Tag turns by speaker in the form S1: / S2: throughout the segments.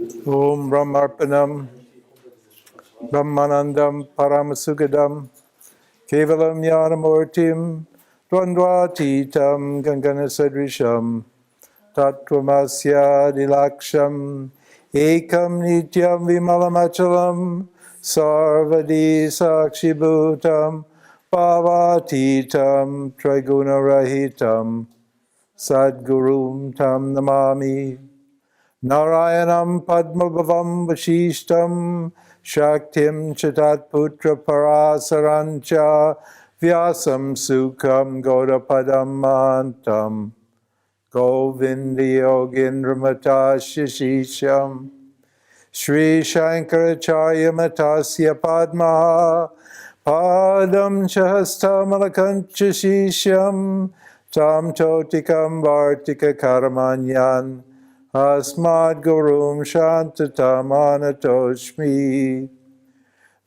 S1: Om Brahmarpanam Brahmanandam Paramasugadam Kevalam Yanamurtim Dvandvatitam Ganganasadrisham Tattvamasya Dilaksham Ekam Nityam Vimalamachalam Sarvadi Sakshibhutam Bhavatitam Trigunarahitam Sadgurum Tam Namami Narayanam Padmabhavam Vashishtam Shaktim Chatat Putra Parasarancha Vyasam Sukham Godapadam Mantam Govindi Yogindra Matashishisham Sri Shankaracharya Matasya Padmaha Padam Chahastamalakancha Shisham Tam Totikam Vartika Karamanyan Asmad Gurum Shantatam Anatoshmi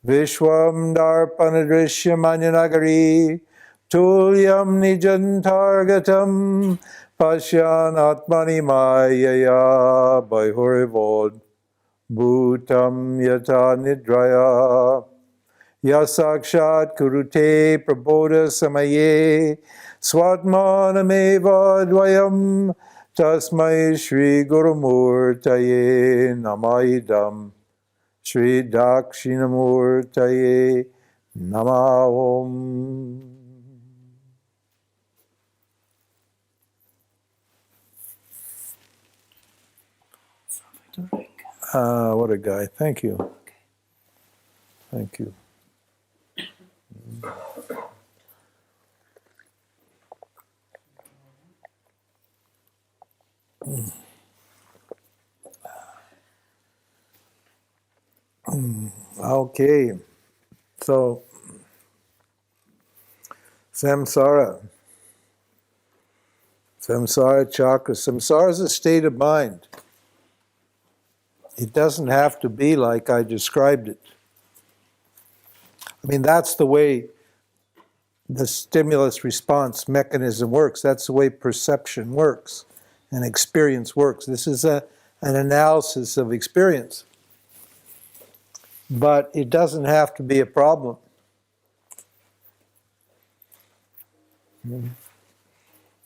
S1: Vishwam Darpanadrishyam Anyanagari Tulyam Nijantargatam Pashyan Atmani Mayaya Bhaihurivod Bhutam Yata Nidraya Yasakshat Kurute Prabodha Samaye Swatmanameva Dvayam Tasmai Shri Gurumurtaye Namaidam Shri Dakshinamurtaye Namahom. What a guy. Thank you. Thank you. Okay, so samsara chakra. Samsara is a state of mind. It doesn't have to be like I described it. I mean, that's the way the stimulus response mechanism works. That's the way perception works and experience works. This is an analysis of experience. But it doesn't have to be a problem.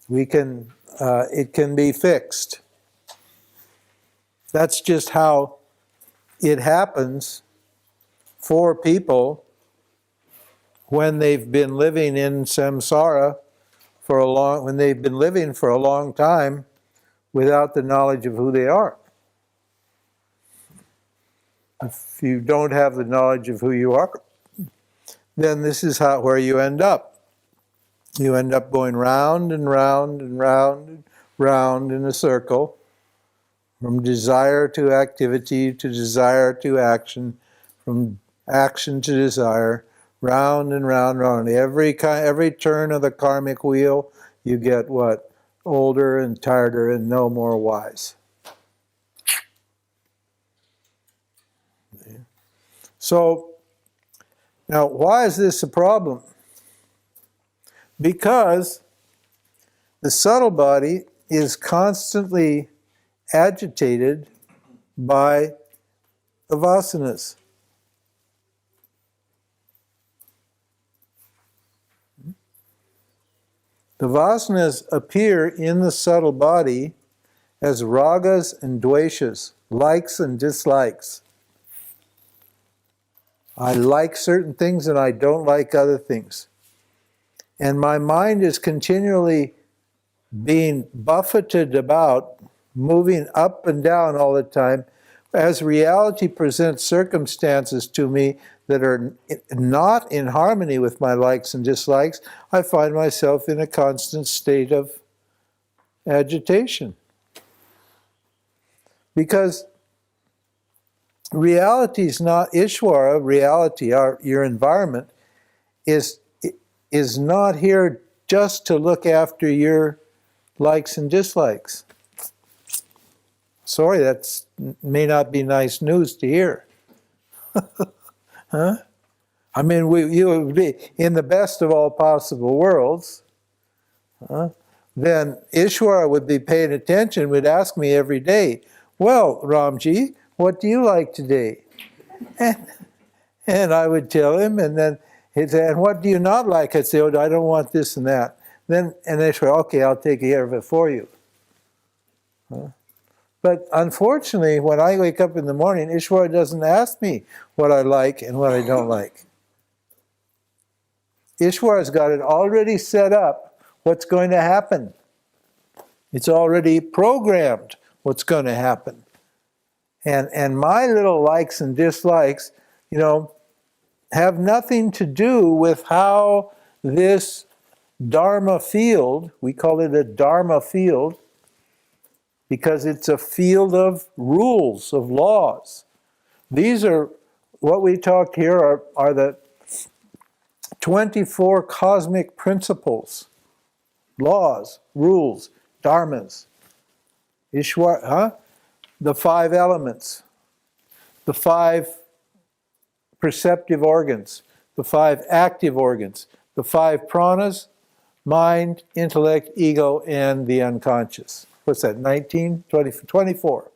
S1: It can be fixed. That's just how it happens for people when they've been living in samsara when they've been living for a long time without the knowledge of who they are. If you don't have the knowledge of who you are, then this is where you end up. You end up going round and round and round and round in a circle, from desire to activity to desire to action, from action to desire, round and round and round. Every turn of the karmic wheel, you get what? Older and tireder and no more wise. So, now why is this a problem? Because the subtle body is constantly agitated by the vasanas. The vasanas appear in the subtle body as ragas and dveshas, likes and dislikes. I like certain things and I don't like other things. And my mind is continually being buffeted about, moving up and down all the time, as reality presents circumstances to me that are not in harmony with my likes and dislikes. I find myself in a constant state of agitation. Because reality is not Ishvara, reality, your environment, is not here just to look after your likes and dislikes. Sorry, that may not be nice news to hear. Huh? I mean, you would be in the best of all possible worlds. Then Ishvara would be paying attention, would ask me every day, well, Ramji, what do you like today? And I would tell him, and then he'd say, and what do you not like? I'd say, oh, I don't want this and that. And they say, okay, I'll take care of it for you. But unfortunately, when I wake up in the morning, Ishwara doesn't ask me what I like and what I don't like. Ishwara's got it already set up what's going to happen. It's already programmed what's going to happen. And my little likes and dislikes, have nothing to do with how this Dharma field, we call it a Dharma field, because it's a field of rules, of laws. These are, what we talked here are the 24 cosmic principles, laws, rules, dharmas. Ishwara, the 5 elements, the 5 perceptive organs, the 5 active organs, the 5 pranas, mind, intellect, ego, and the unconscious. What's that, 19, 20, 24?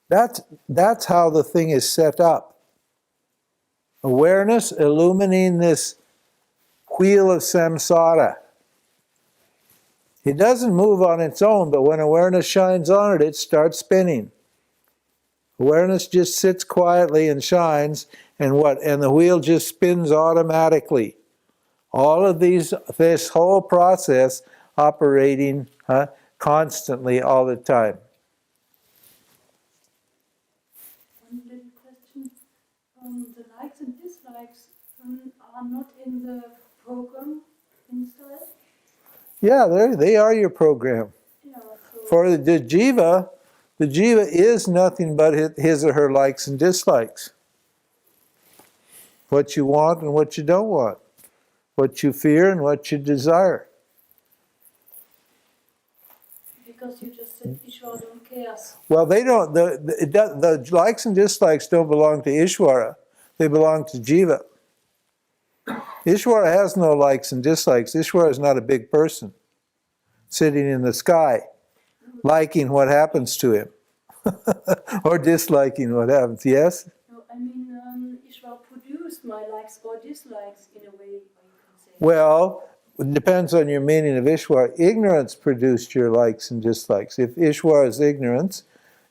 S1: That's how the thing is set up. Awareness illuminating this wheel of samsara. It doesn't move on its own, but when awareness shines on it, it starts spinning. Awareness just sits quietly and shines, and the wheel just spins automatically. All of this whole process operating constantly all the time.
S2: One little question. The likes and dislikes are not in the program inside?
S1: Yeah, they are your program.
S2: Yeah, so
S1: For the jiva is nothing but his or her likes and dislikes. What you want and what you don't want. What you fear and what you desire.
S2: because you just said Ishwara don't care.
S1: Well, they don't. The likes and dislikes don't belong to Ishwara. They belong to jiva. Ishwara has no likes and dislikes. Ishwara is not a big person sitting in the sky, liking what happens to him, or disliking what happens. Yes?
S2: No, I mean, Ishwara produced my likes or dislikes in a way, you can say.
S1: Well, it depends on your meaning of Ishwara. Ignorance produced your likes and dislikes. If Ishwara is ignorance,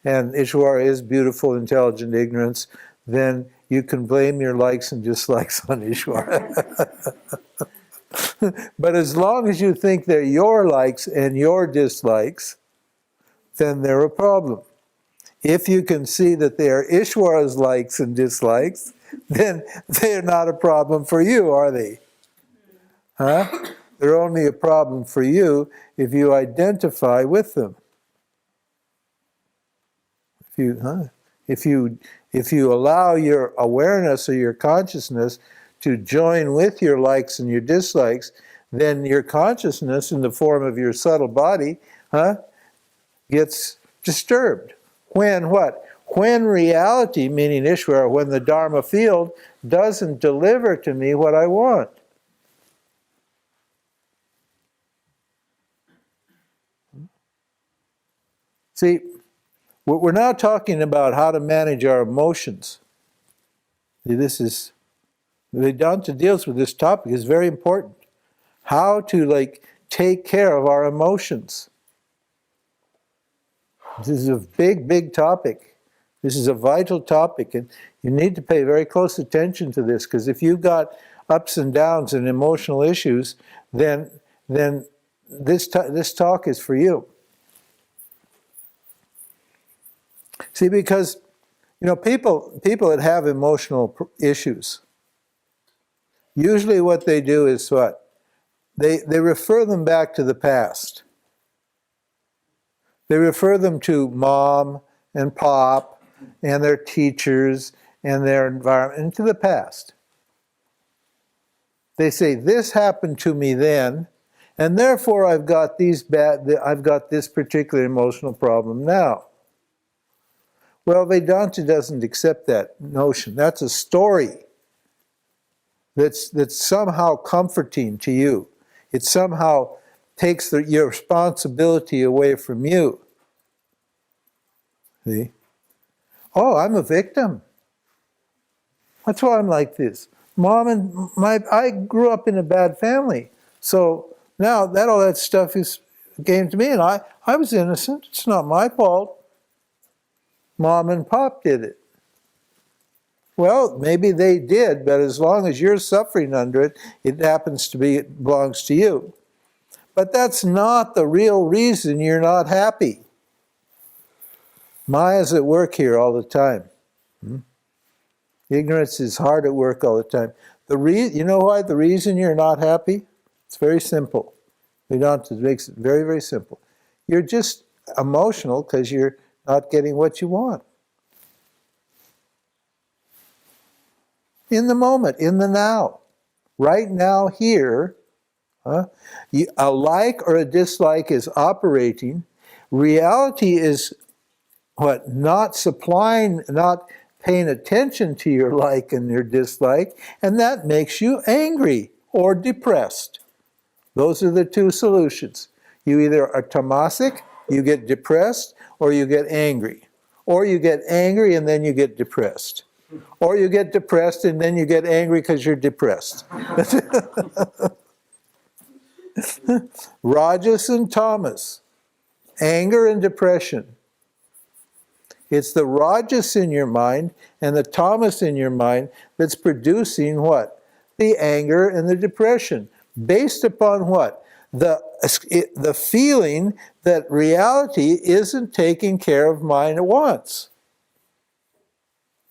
S1: and Ishwara is beautiful, intelligent ignorance, then you can blame your likes and dislikes on Ishwara. But as long as you think they're your likes and your dislikes, then they're a problem. If you can see that they are Ishwara's likes and dislikes, then they're not a problem for you, are they? Huh? They're only a problem for you if you identify with them. If you allow your awareness or your consciousness to join with your likes and your dislikes, then your consciousness in the form of your subtle body gets disturbed. When what? When reality, meaning Ishvara, when the Dharma field doesn't deliver to me what I want. See, we're now talking about how to manage our emotions. This is, Vedanta deals with this topic. It's very important. How to take care of our emotions. This is a big, big topic. This is a vital topic, and you need to pay very close attention to this, because if you've got ups and downs and emotional issues, then this talk is for you. See, because people that have emotional issues, usually what they do is what? They refer them back to the past. They refer them to mom and pop and their teachers and their environment, and to the past. They say, this happened to me then, and therefore I've got this particular emotional problem now. Well, Vedanta doesn't accept that notion. That's a story that's somehow comforting to you. It somehow takes your responsibility away from you. See? Oh, I'm a victim. That's why I'm like this. I grew up in a bad family. So now that all that stuff came to me, and I was innocent. It's not my fault. Mom and Pop did it. Well, maybe they did, but as long as you're suffering under it, it belongs to you. But that's not the real reason you're not happy. Maya's at work here all the time. Ignorance is hard at work all the time. You know why the reason you're not happy? It's very simple. Vedanta makes it very, very simple. You're just emotional because you're not getting what you want. In the moment, in the now. Right now, here, a like or a dislike is operating. Reality is what? Not supplying, not paying attention to your like and your dislike, and that makes you angry or depressed. Those are the two solutions. You either are tamasic, you get depressed, or you get angry. Or you get angry and then you get depressed. Or you get depressed and then you get angry because you're depressed. Rajas and tamas, anger and depression. It's the rajas in your mind and the tamas in your mind that's producing what? The anger and the depression. Based upon what? The feeling that reality isn't taking care of my wants.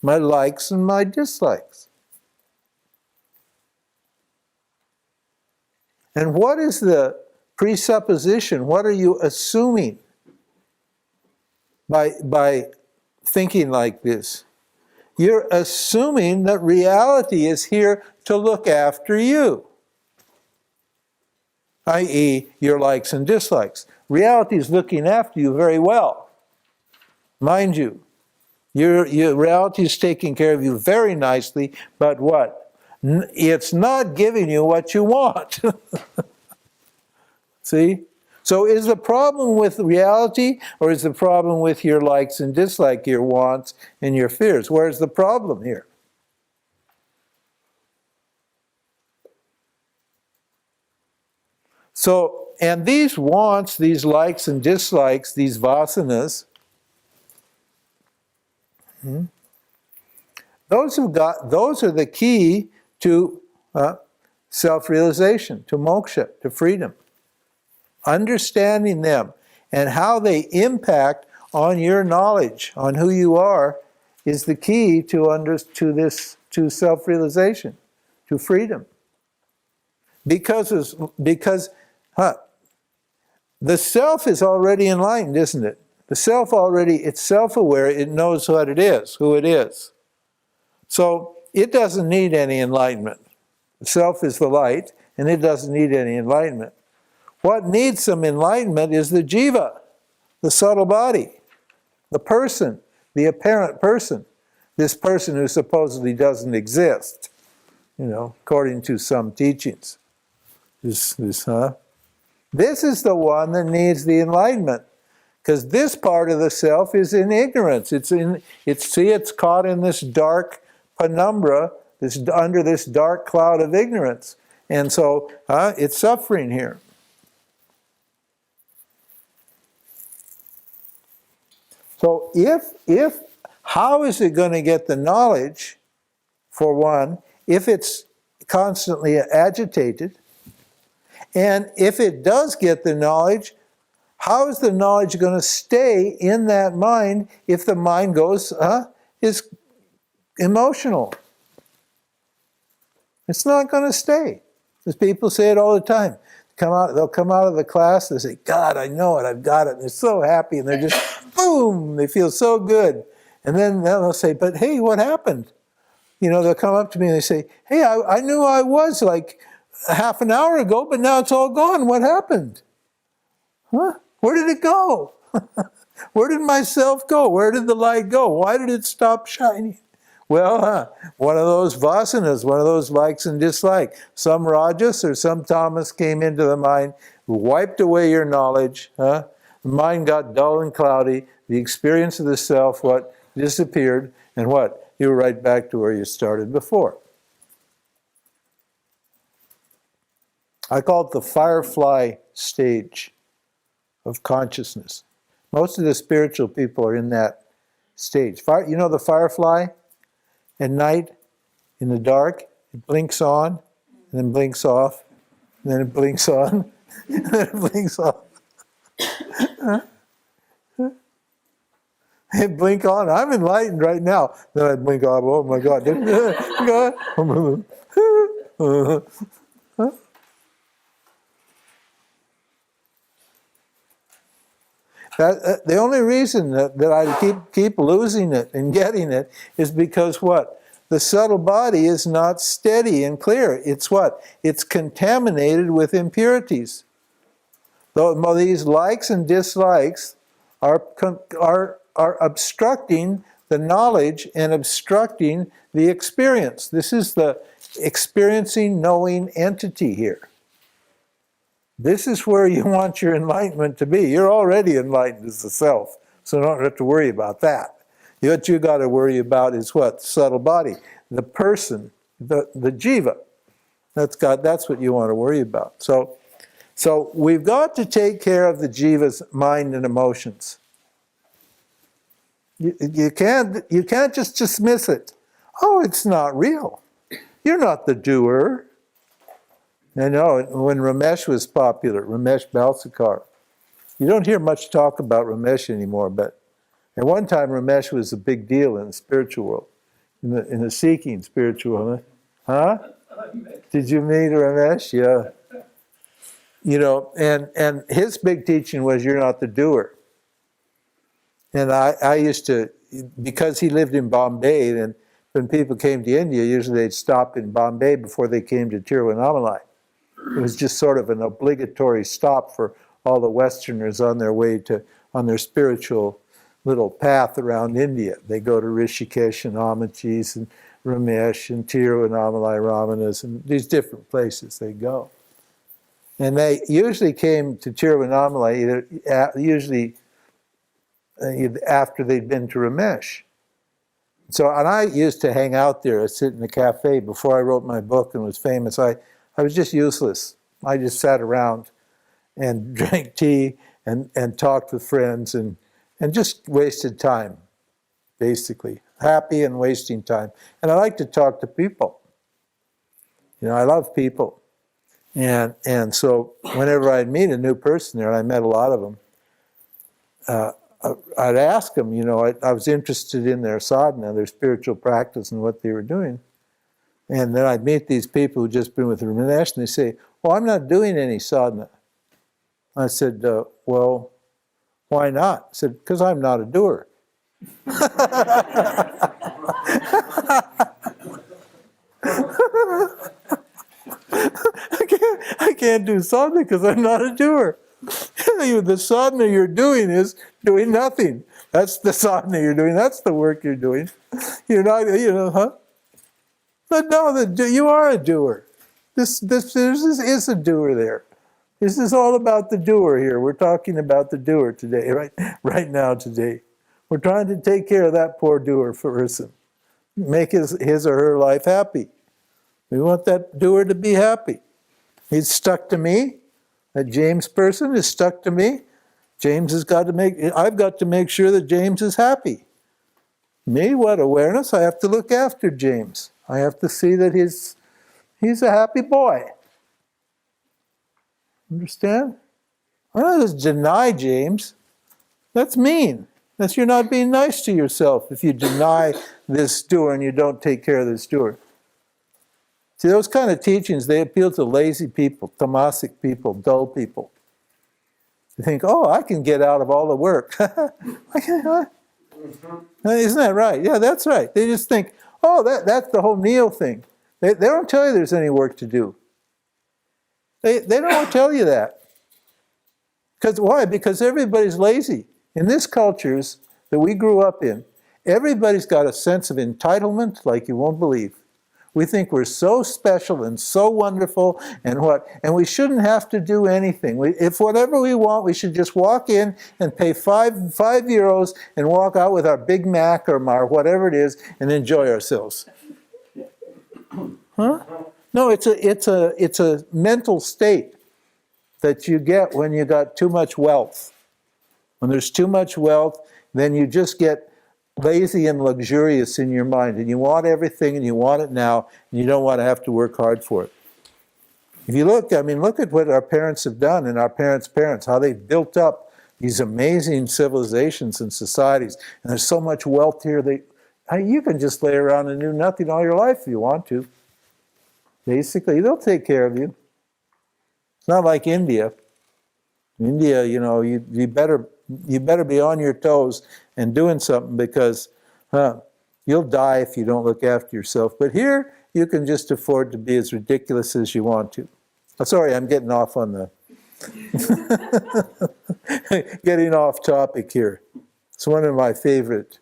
S1: My likes and my dislikes. And what is the presupposition? What are you assuming by thinking like this? You're assuming that reality is here to look after you, i.e., your likes and dislikes. Reality is looking after you very well, mind you. Your reality is taking care of you very nicely, but what? It's not giving you what you want. See? So is the problem with reality, or is the problem with your likes and dislikes, your wants and your fears? Where's the problem here? So, and these wants, these likes and dislikes, these vasanas, those are the key to self-realization, to moksha, to freedom. Understanding them and how they impact on your knowledge, on who you are, is the key to self-realization, to freedom. Because the self is already enlightened, isn't it? The self it's self-aware, it knows what it is, who it is. So it doesn't need any enlightenment. The self is the light, and it doesn't need any enlightenment. What needs some enlightenment is the jiva, the subtle body, the person, the apparent person, this person who supposedly doesn't exist, according to some teachings. This is the one that needs the enlightenment, because this part of the self is in ignorance. It's caught in this dark penumbra, under this dark cloud of ignorance, and so it's suffering here. So how is it going to get the knowledge, for one, if it's constantly agitated? And if it does get the knowledge, how is the knowledge going to stay in that mind if the mind is emotional? It's not going to stay. As people say it all the time. They'll come out of the class, they say, God, I know it, I've got it. And they're so happy, and they're just, boom, they feel so good. And then they'll say, but hey, what happened? They'll come up to me and they say, hey, I knew I was like half an hour ago, but now it's all gone. What happened? Where did it go? Where did my self go? Where did the light go? Why did it stop shining? Well, one of those vasanas, one of those likes and dislikes. Some rajas or some tamas came into the mind, wiped away your knowledge. The mind got dull and cloudy. the experience of the self, what disappeared, and what? You were right back to where you started before. I call it the firefly stage of consciousness. Most of the spiritual people are in that stage. You know the firefly? At night, in the dark, it blinks on, and then blinks off, and then it blinks on, and then it blinks off. I blink on. I'm enlightened right now. Then I blink off. Oh my God! The only reason that I keep losing it and getting it is because what? The subtle body is not steady and clear. It's what? It's contaminated with impurities. Though these likes and dislikes are obstructing the knowledge and obstructing the experience. This is the experiencing, knowing entity here. This is where you want your enlightenment to be. You're already enlightened as the self, so don't have to worry about that. What you got to worry about is what? The subtle body, the person, the jiva. That's what you want to worry about. So we've got to take care of the jiva's mind and emotions. You can't just dismiss it. Oh, it's not real. You're not the doer. I know, when Ramesh was popular, Ramesh Balsekar, you don't hear much talk about Ramesh anymore, but at one time Ramesh was a big deal in the spiritual world, in the seeking spiritual world. Huh? Did you meet Ramesh? Yeah. You know, and his big teaching was you're not the doer. And I used to, because he lived in Bombay, and when people came to India, usually they'd stop in Bombay before they came to Tiruvannamalai. It was just sort of an obligatory stop for all the Westerners on their way on their spiritual little path around India. They go to Rishikesh and Amachis and Ramesh and Tiruvannamalai Ramanas and these different places they go. And they usually came to Tiruvannamalai usually after they'd been to Ramesh. And I used to hang out there. I'd sit in the cafe before I wrote my book and was famous. I was just useless. I just sat around and drank tea and talked with friends and just wasted time, basically. Happy and wasting time. And I like to talk to people. You know, I love people. And so whenever I'd meet a new person there, and I met a lot of them, I'd ask them, you know, I was interested in their sadhana, their spiritual practice and what they were doing. And then I'd meet these people who'd just been with Ramesh, and they say, well, I'm not doing any sadhana. I said, well, why not? I said, because I'm not a doer. I can't do sadhana because I'm not a doer. The sadhana you're doing is doing nothing. That's the sadhana you're doing. That's the work you're doing. You're not, you know, huh? But no, you are a doer. This is a doer there. This is all about the doer here. We're talking about the doer today, right now today. We're trying to take care of that poor doer person. Make his or her life happy. We want that doer to be happy. He's stuck to me. That James person is stuck to me. I've got to make sure that James is happy. Me, what awareness? I have to look after James. I have to see that he's a happy boy. Understand? I'm not just deny James. That's mean. You're not being nice to yourself if you deny this doer and you don't take care of this doer. See, those kind of teachings, they appeal to lazy people, tamasic people, dull people. They think, oh, I can get out of all the work. Isn't that right? Yeah, that's right. They just think, oh, that's the whole Neo thing. They don't tell you there's any work to do. They don't tell you that. Because why? Because everybody's lazy. In these cultures that we grew up in, everybody's got a sense of entitlement like you won't believe. We think we're so special and so wonderful, and we shouldn't have to do anything. If whatever we want, we should just walk in and pay five euros and walk out with our Big Mac or our whatever it is and enjoy ourselves. Huh? No, it's a mental state that you get when you got too much wealth. When there's too much wealth, then you just get lazy and luxurious in your mind, and you want everything and you want it now, and you don't want to have to work hard for it. If you look, I mean, look at what our parents have done and our parents' parents, how they built up these amazing civilizations and societies, and there's so much wealth here, you can just lay around and do nothing all your life if you want to. Basically, they'll take care of you. It's not like India. India, you know, you better be on your toes and doing something, because you'll die if you don't look after yourself. But here, you can just afford to be as ridiculous as you want to. Oh, sorry, I'm getting off on the... getting off topic here. It's one of my favorite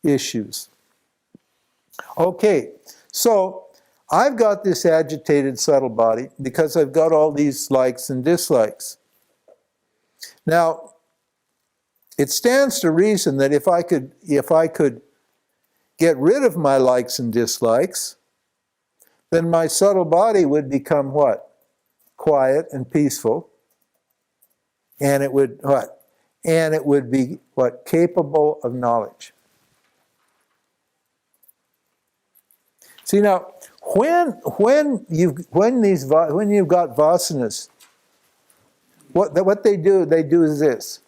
S1: issues. Okay, so I've got this agitated subtle body because I've got all these likes and dislikes. Now, it stands to reason that if I could get rid of my likes and dislikes, then my subtle body would become what? Quiet and peaceful. And it would what? And it would be what? Capable of knowledge. See now, when you've got vasanas, what they do is this.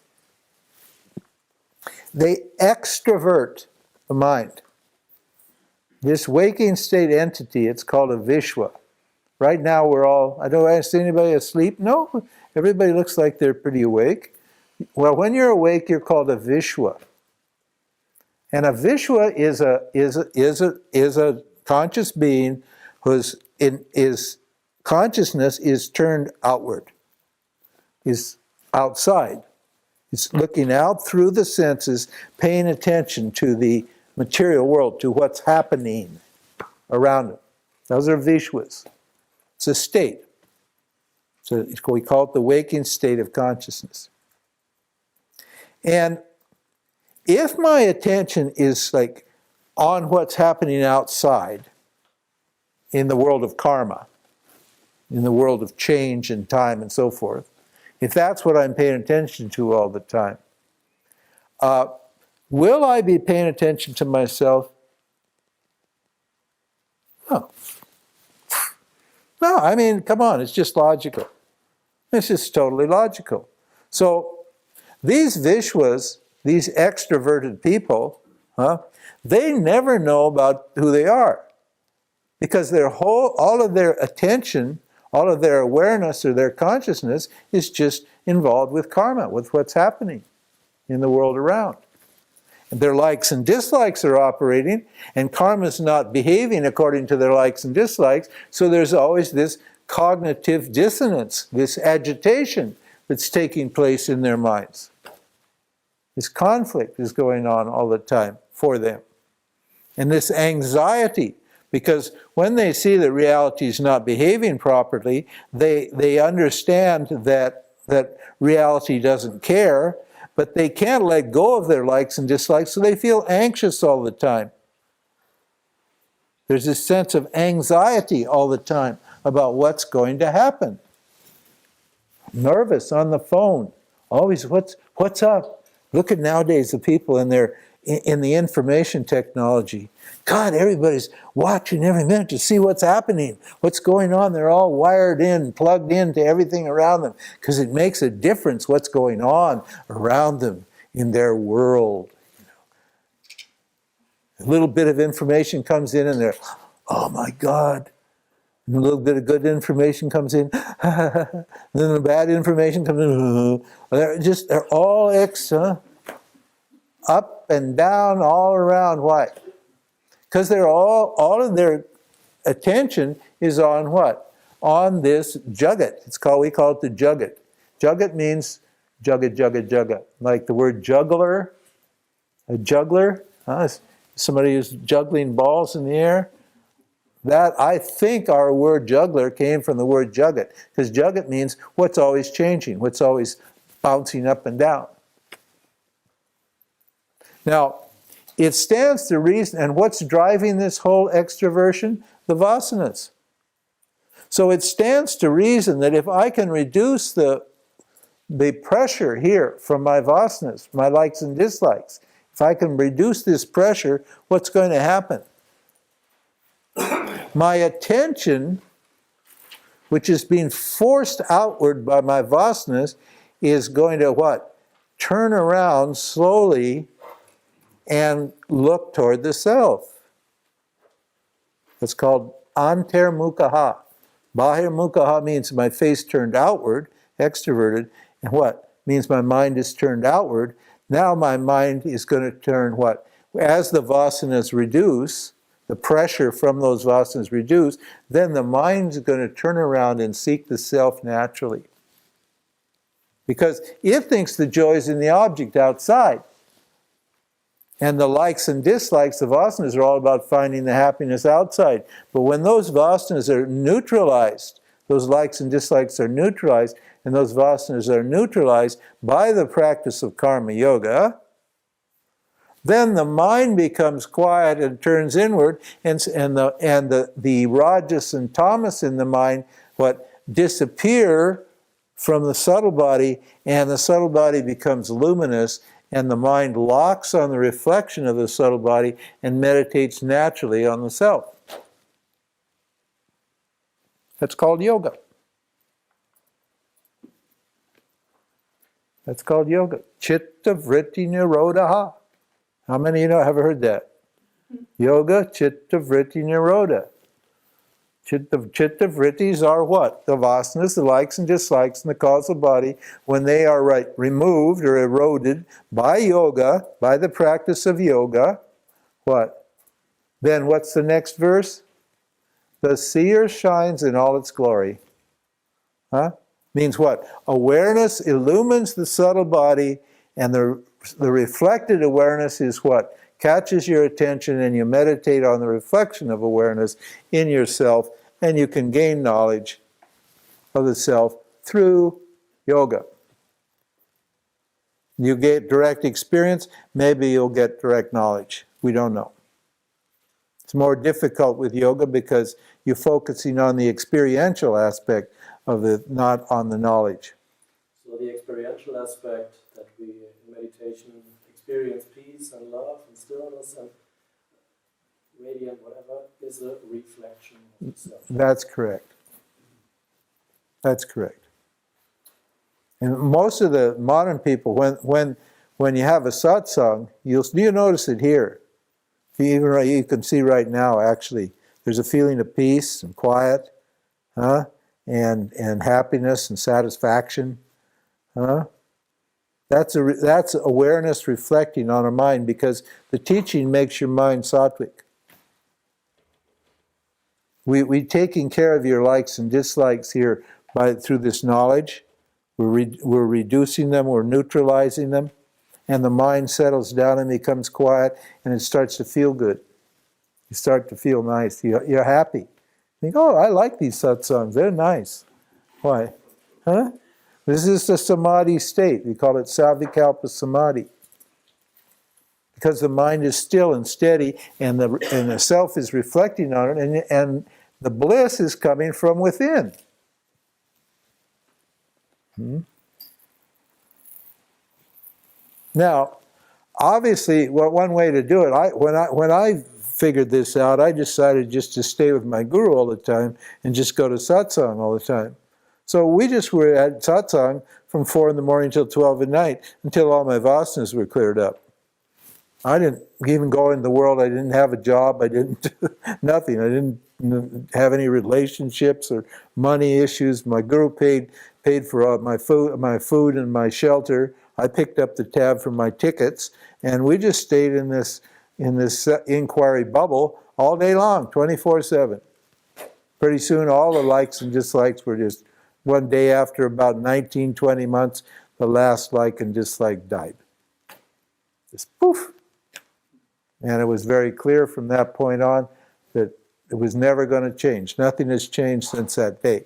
S1: They extrovert the mind. This waking state entity, it's called a Vishwa. Right now we're all, I don't see anybody asleep. No, everybody looks like they're pretty awake. Well, when you're awake, you're called a Vishwa. And a Vishwa is a conscious being whose consciousness is turned outward, is outside. It's looking out through the senses, paying attention to the material world, to what's happening around it. Those are Vishwas. It's a state. So we call it the waking state of consciousness. And if my attention is like on what's happening outside, in the world of karma, in the world of change and time and so forth, if that's what I'm paying attention to all the time, will I be paying attention to myself? No. No, I mean, come on, it's just logical. It's just totally logical. So these Vishwas, these extroverted people, they never know about who they are, because all of their attention, all of their awareness or their consciousness is just involved with karma, with what's happening in the world around. And their likes and dislikes are operating, and karma is not behaving according to their likes and dislikes, so there's always this cognitive dissonance, this agitation that's taking place in their minds. This conflict is going on all the time for them. And this anxiety, because when they see that reality is not behaving properly, they understand that reality doesn't care, but they can't let go of their likes and dislikes, so they feel anxious all the time. There's this sense of anxiety all the time about what's going to happen. Nervous on the phone. Always, what's up? Look at nowadays the people in the information technology. God, everybody's watching every minute to see what's happening, what's going on. They're all wired in, plugged into everything around them, because it makes a difference what's going on around them in their world. A little bit of information comes in and they're, oh my God. And a little bit of good information comes in, and then the bad information comes in. They're all up and down, all around. Why? Because they're all of their attention is on what? On this jagat. We call it the jagat. Jagat means jagat. Like the word juggler. A juggler. Somebody who's juggling balls in the air. That, I think our word juggler came from the word jugget, because jugget means what's always changing, what's always bouncing up and down. Now, it stands to reason, and what's driving this whole extroversion? The vasanas. So it stands to reason that if I can reduce the pressure here from my vasanas, my likes and dislikes, if I can reduce this pressure, what's going to happen? My attention, which is being forced outward by my vasanas, is going to what? Turn around slowly and look toward the self. It's called antarmukhaha. Bahirmukhaha means my face turned outward, extroverted, and what? Means my mind is turned outward. Now my mind is going to turn what? As the vasanas reduce, the pressure from those vasanas reduce, then the mind is going to turn around and seek the self naturally. Because it thinks the joy is in the object outside. And the likes and dislikes, the vasanas, are all about finding the happiness outside. But when those vasanas are neutralized, those likes and dislikes are neutralized, and those vasanas are neutralized by the practice of karma yoga, then the mind becomes quiet and turns inward, and the rajas and tamas in the mind disappear from the subtle body, and the subtle body becomes luminous, and the mind locks on the reflection of the subtle body and meditates naturally on the self. That's called yoga. That's called yoga. Chitta vritti nirodha. How many of you have heard that? Yoga, chitta vritti nirodha. Chitta vrittis are what? The vasanas, the likes and dislikes in the causal body, when they are removed or eroded by yoga, by the practice of yoga, what? Then what's the next verse? The seer shines in all its glory. Huh? Means what? Awareness illumines the subtle body, and the reflected awareness is what? Catches your attention, and you meditate on the reflection of awareness in yourself, and you can gain knowledge of the self through yoga. You get direct experience, maybe you'll get direct knowledge. We don't know. It's more difficult with yoga because you're focusing on the experiential aspect of it, not on the knowledge.
S3: So the experiential aspect that we in meditation experience peace and love and stillness and radiant whatever is a reflection of the self. That's correct.
S1: That's correct. And most of the modern people, when you have a satsang, you notice it here. You can see right now, actually, there's a feeling of peace and quiet, and happiness and satisfaction. That's awareness reflecting on our mind, because the teaching makes your mind sattvic. We taking care of your likes and dislikes here through this knowledge. We're reducing them, we're neutralizing them, and the mind settles down and becomes quiet, and it starts to feel good. You start to feel nice. You're happy. You think, oh, I like these satsangs. They're nice. Why? This is the samadhi state. We call it savikalpa samadhi. Because the mind is still and steady, and the self is reflecting on it, and the bliss is coming from within. Now, obviously, one way to do it, when I figured this out, I decided just to stay with my guru all the time and just go to satsang all the time. So we just were at satsang from 4 in the morning till 12 at night until all my vasanas were cleared up. I didn't even go in the world. I didn't have a job. I didn't nothing. I didn't have any relationships or money issues. My guru paid for my food and my shelter. I picked up the tab for my tickets, and we just stayed in this inquiry bubble all day long, 24/7. Pretty soon, all the likes and dislikes were just one day after about 19, 20 months, the last like and dislike died. Just poof. And it was very clear from that point on that It was never going to change. Nothing has changed since that day.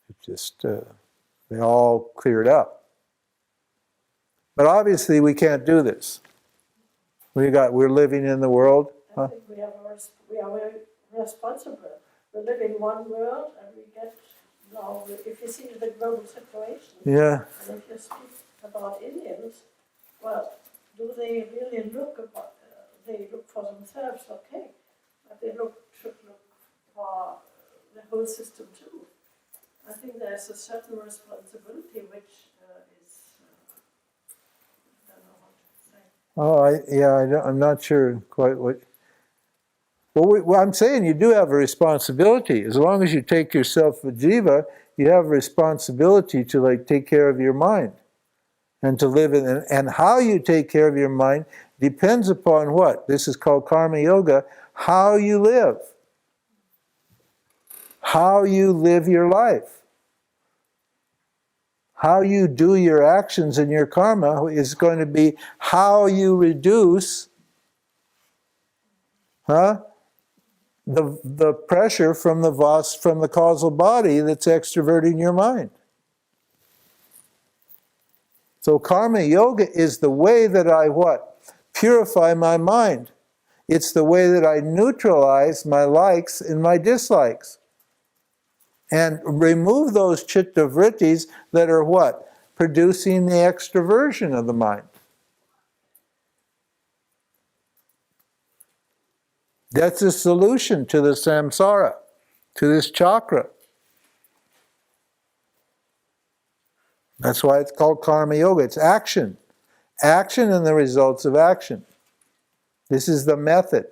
S1: It just, they all cleared up. But obviously we can't do this. We're living in the world.
S4: I think we are very responsible. We live in one world, and we get now. If you see the global situation,
S1: Yeah.
S4: and if you speak about Indians, well, do they really look about? They look for themselves, okay, but they should look for the whole system too. I think there's a certain responsibility which is. I don't know what to say.
S1: I'm not sure quite what. Well, I'm saying you do have a responsibility. As long as you take yourself a jiva, you have a responsibility to take care of your mind, and to live in. And how you take care of your mind depends upon what? This is called karma yoga. How you live. How you live your life. How you do your actions and your karma is going to be how you reduce the pressure from the causal body that's extroverting your mind. So karma yoga is the way that I what? Purify my mind. It's the way that I neutralize my likes and my dislikes. And remove those chitta vrittis that are what? Producing the extroversion of the mind. That's the solution to the samsara, to this chakra. That's why it's called karma yoga. It's action. Action and the results of action. This is the method.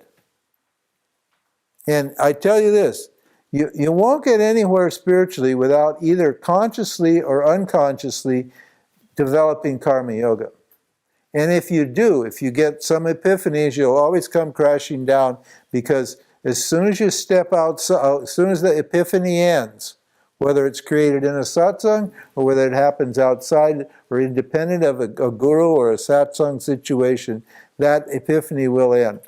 S1: And I tell you this, you won't get anywhere spiritually without either consciously or unconsciously developing karma yoga. And if you do, if you get some epiphanies, you'll always come crashing down, because as soon as you step outside, as soon as the epiphany ends, whether it's created in a satsang or whether it happens outside or independent of a guru or a satsang situation, that epiphany will end.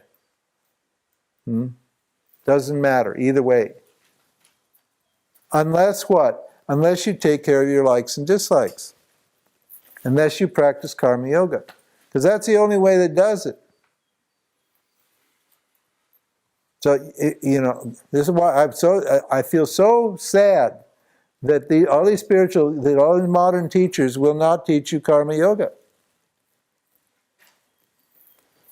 S1: Doesn't matter, either way. Unless what? Unless you take care of your likes and dislikes. Unless you practice karma yoga. Because that's the only way that does it. So, this is why I feel so sad that all these modern teachers will not teach you karma yoga.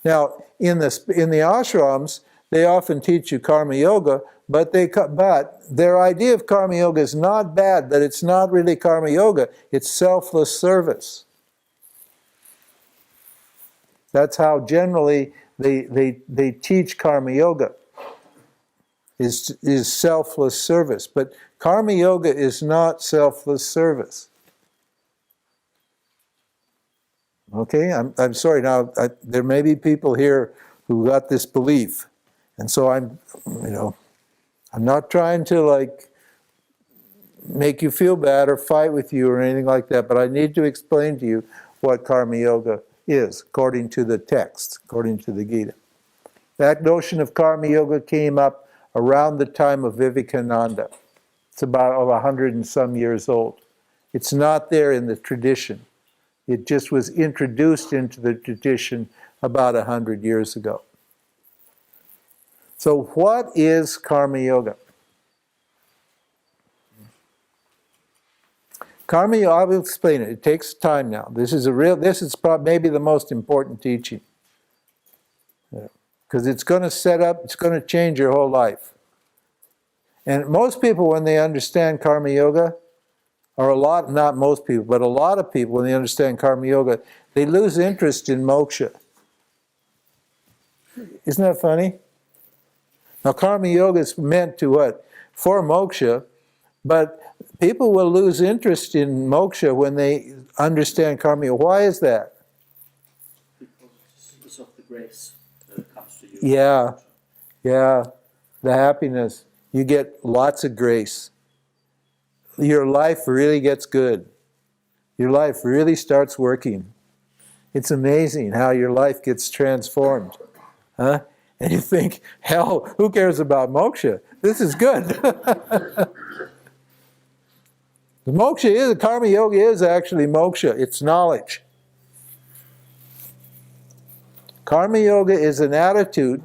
S1: Now, in the ashrams, they often teach you karma yoga, but their idea of karma yoga is not bad, but it's not really karma yoga, it's selfless service. That's how generally they teach karma yoga, is selfless service. But karma yoga is not selfless service. Okay, I'm sorry. Now there may be people here who got this belief, and so I'm not trying to make you feel bad or fight with you or anything like that. But I need to explain to you what karma yoga is, according to the text, according to the Gita. That notion of karma yoga came up around the time of Vivekananda. It's about 100 and some years old. It's not there in the tradition. It just was introduced into the tradition about 100 years ago. So what is karma yoga? Karma yoga, I will explain it. It takes time now. This is maybe the most important teaching. Because it's going to change your whole life. And most people, when they understand karma yoga, not most people, but a lot of people, when they understand karma yoga, they lose interest in moksha. Isn't that funny? Now, karma yoga is meant to what? For moksha, but people will lose interest in moksha when they understand karma yoga. Why is that?
S5: Because of the grace that comes to you.
S1: Yeah, the happiness. You get lots of grace. Your life really gets good. Your life really starts working. It's amazing how your life gets transformed. And And you think, hell, who cares about moksha? This is good. The karma yoga is actually moksha. It's knowledge. Karma yoga is an attitude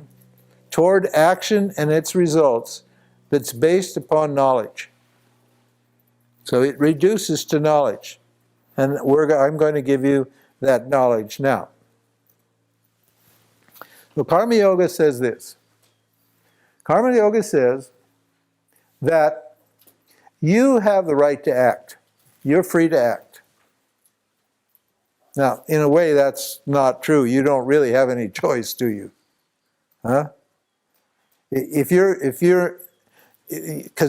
S1: toward action and its results that's based upon knowledge. So it reduces to knowledge. And I'm going to give you that knowledge now. So Karma Yoga says this. Karma Yoga says that you have the right to act. You're free to act. Now, in a way, that's not true. You don't really have any choice, do you? Huh? Because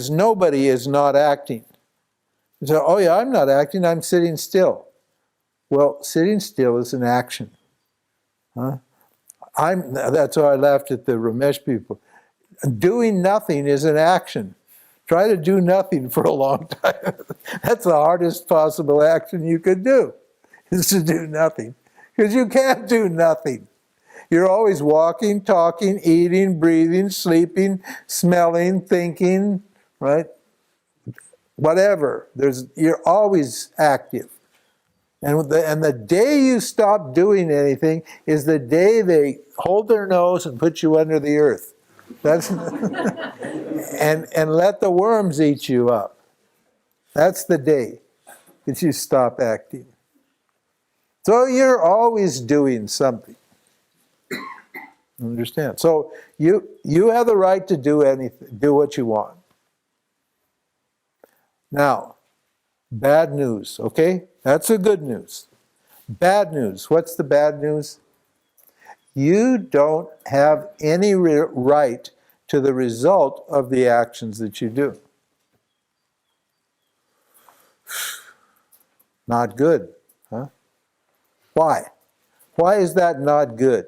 S1: nobody is not acting. So, oh yeah, I'm not acting, I'm sitting still. Well, sitting still is an action. Huh? That's why I laughed at the Ramesh people. Doing nothing is an action. Try to do nothing for a long time. That's the hardest possible action you could do, is to do nothing. Because you can't do nothing. You're always walking, talking, eating, breathing, sleeping, smelling, thinking, right? Whatever. You're always active. And the day you stop doing anything is the day they hold their nose and put you under the earth. That's and let the worms eat you up. That's the day that you stop acting. So you're always doing something. Understand? So you have the right to do anything, do what you want. Now, bad news, okay? That's the good news. Bad news. What's the bad news? You don't have any right to the result of the actions that you do. Not good, huh? Why? Why is that not good?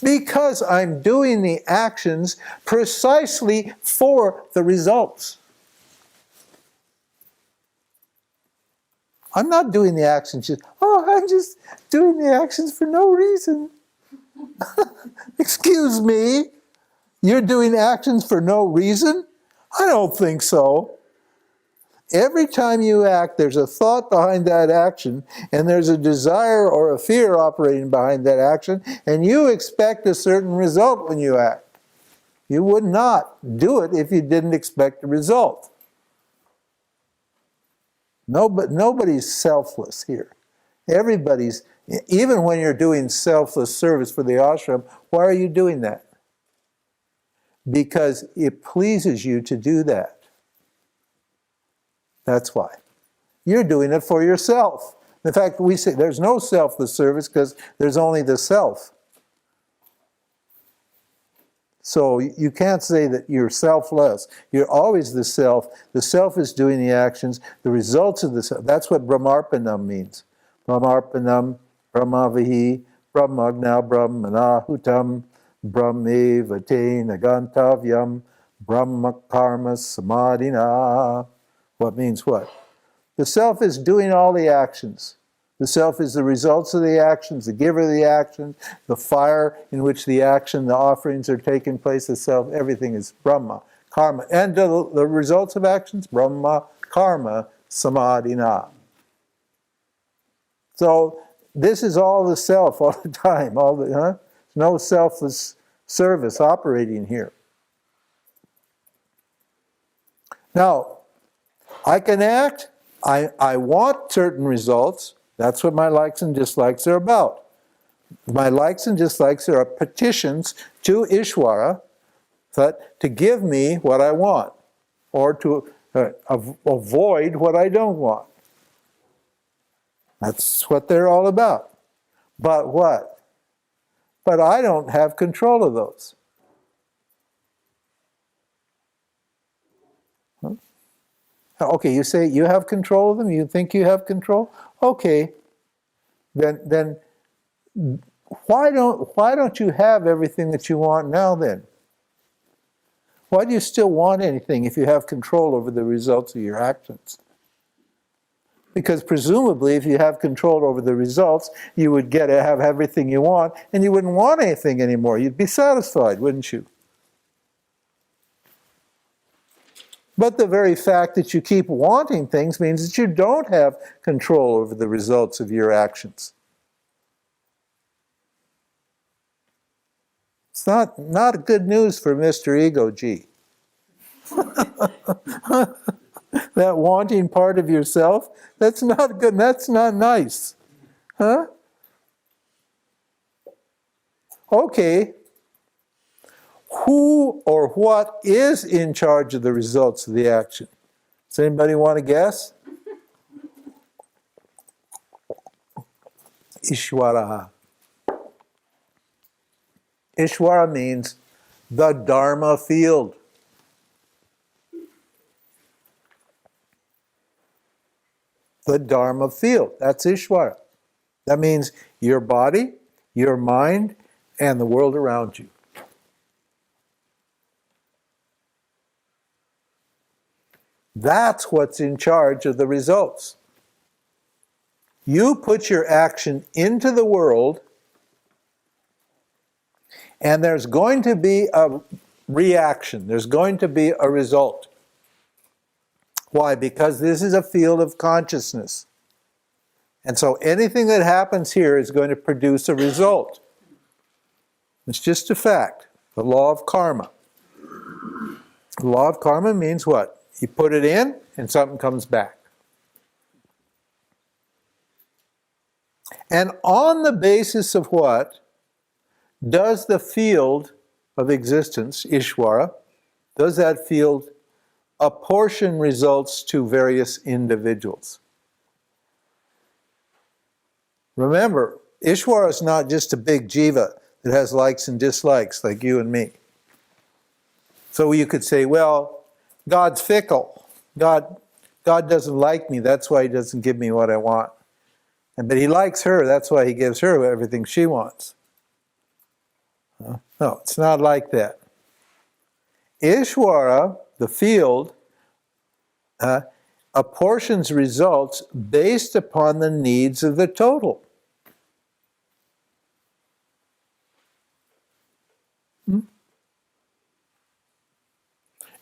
S1: Because I'm doing the actions precisely for the results. I'm not doing the actions I'm just doing the actions for no reason. Excuse me, you're doing actions for no reason? I don't think so. Every time you act, there's a thought behind that action, and there's a desire or a fear operating behind that action, and you expect a certain result when you act. You would not do it if you didn't expect a result. Nobody's selfless here. Everybody's, even when you're doing selfless service for the ashram, why are you doing that? Because it pleases you to do that. That's why. You're doing it for yourself. In fact, we say there's no selfless service because there's only the self. So you can't say that you're selfless. You're always the self. The self is doing the actions. The results of the self. That's what Brahmarpanam means. Brahmarpanam, Brahmavihi, Brahmagna, Brahmanahutam, Brahmeva tena gantavyam, Brahma karma samadhina. What means what? The self is doing all the actions. The self is the results of the actions, the giver of the action, the fire in which the action, the offerings are taking place, the self, everything is Brahma, karma. And the results of actions, Brahma, karma, samadhina. So this is all the self all the time. No selfless service operating here. Now, I can act. I want certain results. That's what my likes and dislikes are about. My likes and dislikes are petitions to Ishvara to give me what I want, or to avoid what I don't want. That's what they're all about. But what? But I don't have control of those. Huh? Okay, you say you have control of them? You think you have control? Okay, then why don't you have everything that you want now then? Why do you still want anything if you have control over the results of your actions? Because presumably if you have control over the results, you would have everything you want, and you wouldn't want anything anymore. You'd be satisfied, wouldn't you? But the very fact that you keep wanting things means that you don't have control over the results of your actions. It's not good news for Mr. Ego G. That wanting part of yourself, that's not good, that's not nice. Huh? Okay. Who or what is in charge of the results of the action? Does anybody want to guess? Ishwara. Ishwara means the Dharma field. The Dharma field. That's Ishwara. That means your body, your mind, and the world around you. That's what's in charge of the results. You put your action into the world, and there's going to be a reaction. There's going to be a result. Why? Because this is a field of consciousness. And so anything that happens here is going to produce a result. It's just a fact. The law of karma. The law of karma means what? You put it in, and something comes back. And on the basis of what does the field of existence, Ishwara, does that field apportion results to various individuals? Remember, Ishwara is not just a big jiva that has likes and dislikes like you and me. So you could say, well, God's fickle. God doesn't like me, that's why he doesn't give me what I want. But he likes her, that's why he gives her everything she wants. No, it's not like that. Ishwara, the field, apportions results based upon the needs of the total.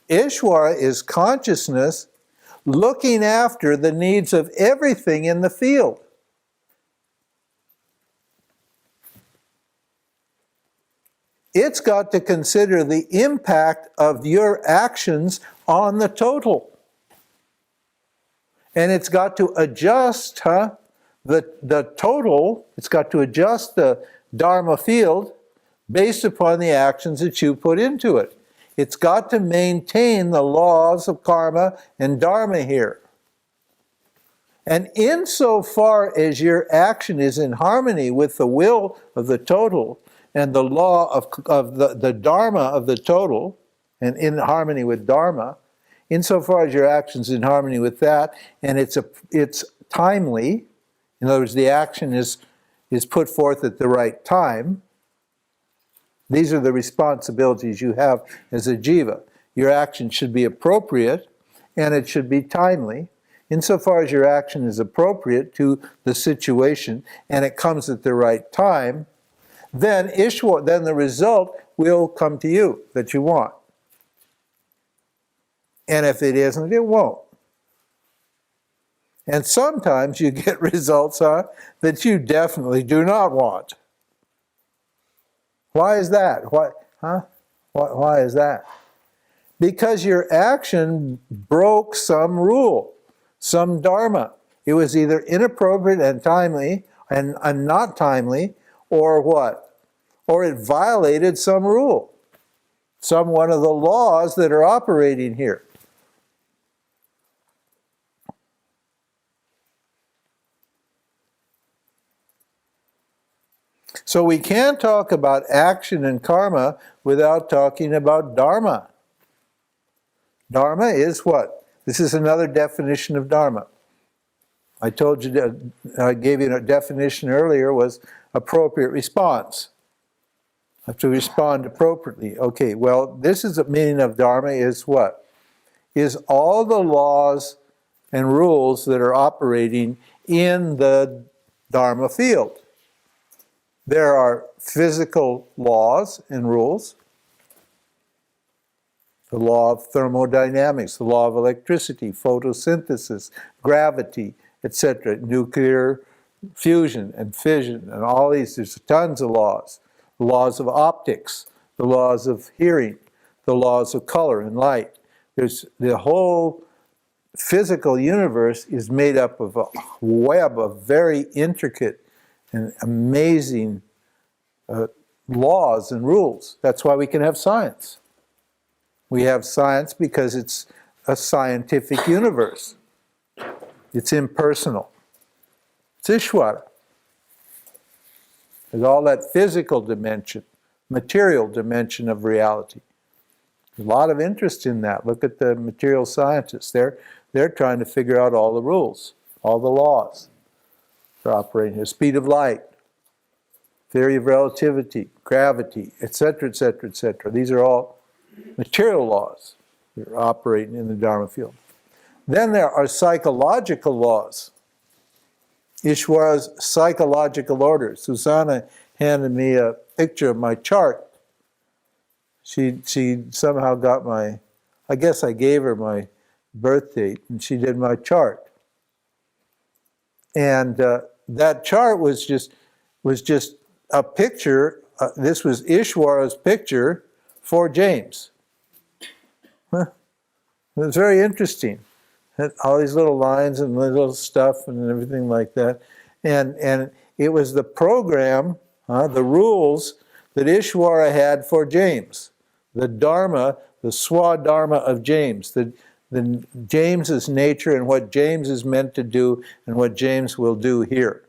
S1: Ishwara is consciousness looking after the needs of everything in the field. It's got to consider the impact of your actions on the total. And it's got to adjust the total, it's got to adjust the Dharma field based upon the actions that you put into it. It's got to maintain the laws of karma and dharma here. And insofar as your action is in harmony with the will of the total and the law of the dharma of the total, and in harmony with dharma, insofar as your action is in harmony with that, and it's timely, in other words, the action is put forth at the right time. These are the responsibilities you have as a jiva. Your action should be appropriate, and it should be timely. Insofar as your action is appropriate to the situation, and it comes at the right time, then the result will come to you that you want. And if it isn't, it won't. And sometimes you get results that you definitely do not want. Why is that? Why is that? Because your action broke some rule, some dharma. It was either inappropriate and timely and not timely, or what? Or it violated some rule, some one of the laws that are operating here. So we can't talk about action and karma without talking about dharma. Dharma is what? This is another definition of dharma. I told you, I gave you a definition earlier, was appropriate response. I have to respond appropriately. Okay, well, this is the meaning of dharma is what? Is all the laws and rules that are operating in the Dharma field. There are physical laws and rules. The law of thermodynamics, the law of electricity, photosynthesis, gravity, etc., nuclear fusion and fission, and all these, there's tons of laws. The laws of optics, the laws of hearing, the laws of color and light. There's the whole physical universe is made up of a web of very intricate and amazing laws and rules. That's why we can have science. We have science because it's a scientific universe. It's impersonal. It's Ishvara. There's all that physical dimension, material dimension of reality. There's a lot of interest in that. Look at the material scientists. They're trying to figure out all the rules, all the laws that are operating here. Speed of light, theory of relativity, gravity, etc., etc., etc. These are all material laws that are operating in the Dharma field. Then there are psychological laws. Ishvara's psychological order. Susanna handed me a picture of my chart. She somehow got my, I guess I gave her my birth date, and she did my chart. And that chart was just a picture. This was Ishvara's picture for James. It was very interesting. All these little lines and little stuff and everything like that. And it was the program, the rules that Ishvara had for James. The Dharma, the Swadharma of James. The James's nature and what James is meant to do and what James will do here.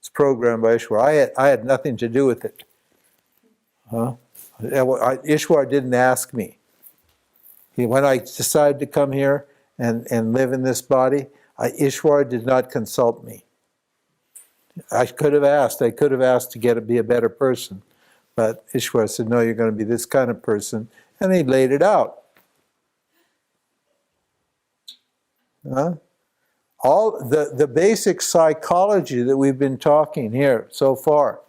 S1: It's programmed by Ishvara. I had nothing to do with it. Ishvara didn't ask me. When I decided to come here and live in this body, Ishvara did not consult me. I could have asked to be a better person. But Ishvara said, no, you're going to be this kind of person. And he laid it out. All the basic psychology that we've been talking here so far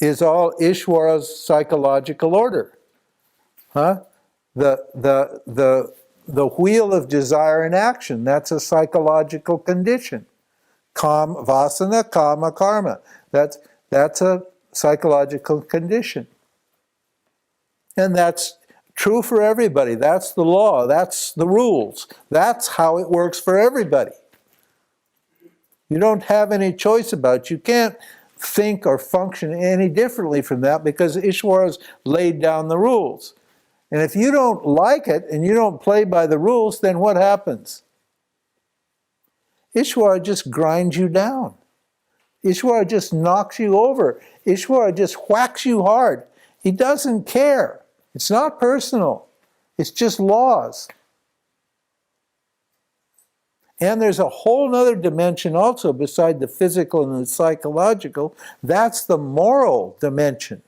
S1: is all Ishvara's psychological order. The wheel of desire and action, that's a psychological condition. Vasana, kama, karma. That's a psychological condition. And that's true for everybody. That's the law. That's the rules. That's how it works for everybody. You don't have any choice about it. You can't think or function any differently from that because Ishvara's laid down the rules. And if you don't like it and you don't play by the rules, then what happens? Ishvara just grinds you down. Ishvara just knocks you over. Ishvara just whacks you hard. He doesn't care. It's not personal. It's just laws. And there's a whole other dimension also beside the physical and the psychological. That's the moral dimension.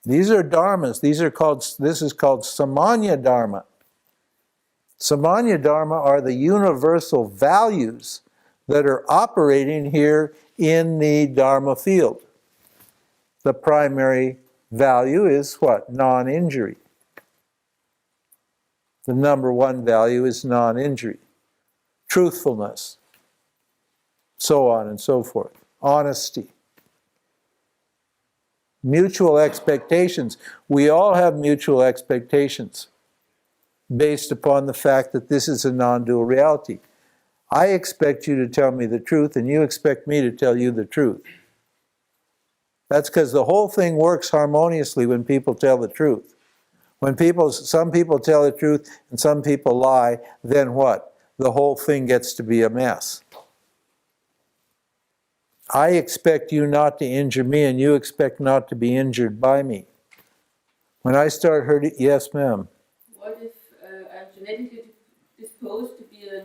S1: These are dharmas. This is called samanya dharma. Samanya dharma are the universal values that are operating here in the dharma field. The primary value is what? Non-injury. The number one value is non-injury. Truthfulness. So on and so forth. Honesty. Mutual expectations. We all have mutual expectations based upon the fact that this is a non-dual reality. I expect you to tell me the truth and you expect me to tell you the truth. That's because the whole thing works harmoniously when people tell the truth. When some people tell the truth and some people lie, then what? The whole thing gets to be a mess. I expect you not to injure me and you expect not to be injured by me. When I start hurting, yes ma'am.
S6: What if I'm genetically disposed to be a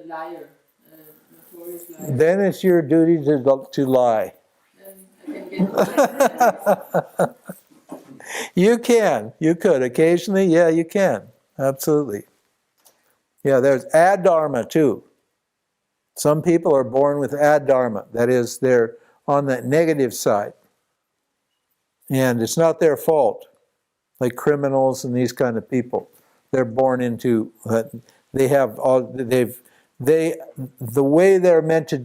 S6: liar, a notorious liar?
S1: Then it's your duty to lie.
S6: Then I can get
S1: You can. You could. Occasionally, yeah, you can. Absolutely. Yeah, there's adharma too. Some people are born with adharma. That is, they're on the negative side. And it's not their fault. Like criminals and these kind of people. They're born into, they have all, the way they're meant to,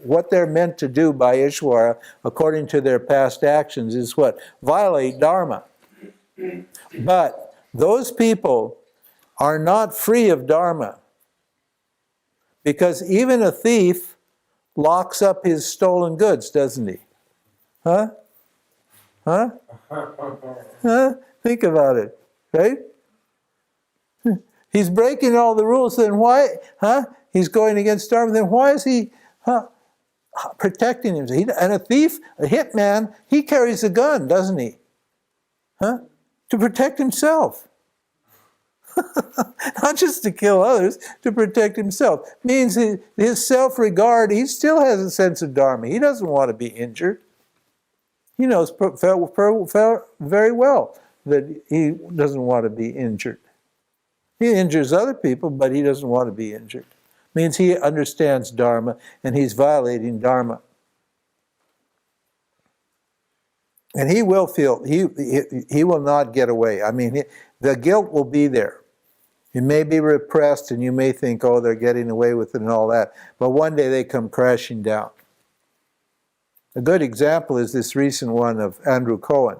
S1: what they're meant to do by Ishvara, according to their past actions, is what? Violate Dharma. But those people are not free of Dharma. Because even a thief locks up his stolen goods, doesn't he? Huh? Huh? Huh? Think about it, right? He's breaking all the rules, then why, he's going against Dharma, then why is he protecting himself? And a thief, a hitman, he carries a gun, doesn't he? To protect himself. Not just to kill others, to protect himself. Means his self-regard, he still has a sense of Dharma. He doesn't want to be injured. He knows very well that he doesn't want to be injured. He injures other people, but he doesn't want to be injured. Means he understands Dharma, and he's violating Dharma. And he will feel, he will not get away. I mean, the guilt will be there. It may be repressed, and you may think, oh, they're getting away with it and all that. But one day they come crashing down. A good example is this recent one of Andrew Cohen,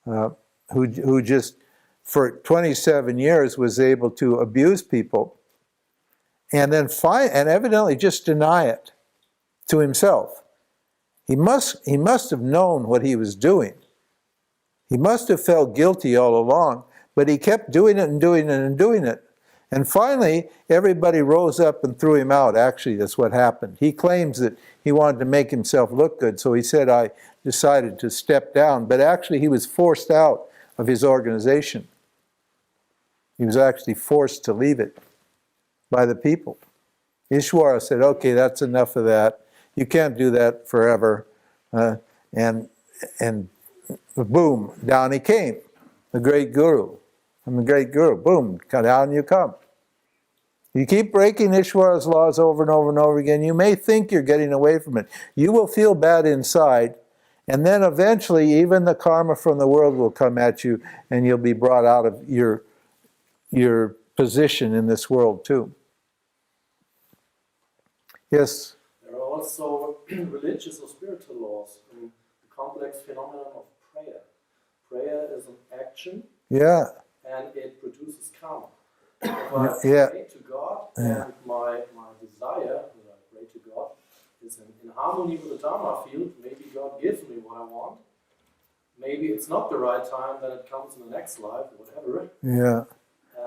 S1: who just, for 27 years, was able to abuse people and then and evidently just deny it to himself. He must have known what he was doing. He must have felt guilty all along, but he kept doing it and doing it and doing it. And finally, everybody rose up and threw him out. Actually, that's what happened. He claims that he wanted to make himself look good, so he said, I decided to step down. But actually, he was forced out of his organization. He was actually forced to leave it by the people. Ishvara said, okay, that's enough of that. You can't do that forever. And boom, down he came, the great guru. I'm the great guru. Boom, down you come. You keep breaking Ishvara's laws over and over and over again, you may think you're getting away from it. You will feel bad inside, and then eventually even the karma from the world will come at you, and you'll be brought out of your position in this world too. Yes?
S3: There are also religious or spiritual laws in the complex phenomenon of prayer. Prayer is an action.
S1: Yeah.
S3: And it produces karma. If I pray to God, and my desire, when I pray to God, is in harmony with the Dharma field, maybe God gives me what I want. Maybe it's not the right time, then it comes in the next life, whatever.
S1: Yeah.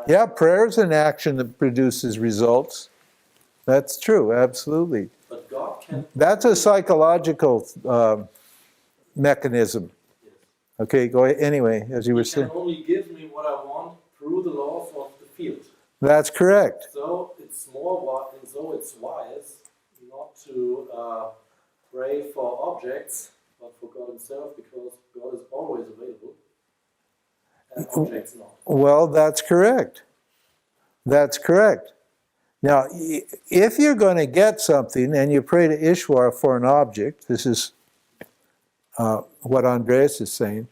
S1: Yeah, prayer is an action that produces results. That's true, absolutely.
S3: But God can...
S1: That's a psychological mechanism.
S3: Yes.
S1: Okay, go ahead. Anyway, as you were saying.
S3: He can only give me what I want through the laws of the field.
S1: That's correct.
S3: So it's it's wise not to pray for objects, but for God Himself, because God is always available, and objects not.
S1: Well, that's correct. That's correct. Now, if you're going to get something and you pray to Ishvara for an object, this is what Andreas is saying.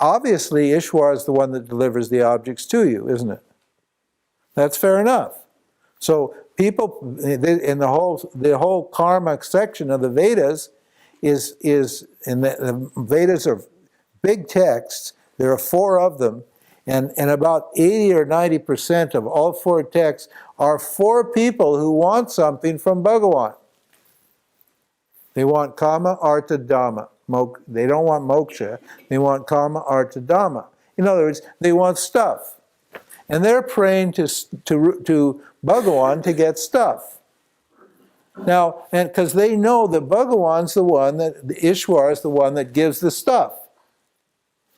S1: Obviously, Ishvara is the one that delivers the objects to you, isn't it? That's fair enough. So people in the whole karma section of the Vedas is and the Vedas are big texts. There are 4 of them. And about 80 or 90% of all 4 texts are for people who want something from Bhagavan. They want kama, artha, dhamma. They don't want moksha. They want kama, artha, dhamma. In other words, they want stuff. And they're praying to Bhagavan to get stuff. Now, and because they know that Bhagavan's the one, that the Ishvara is the one that gives the stuff.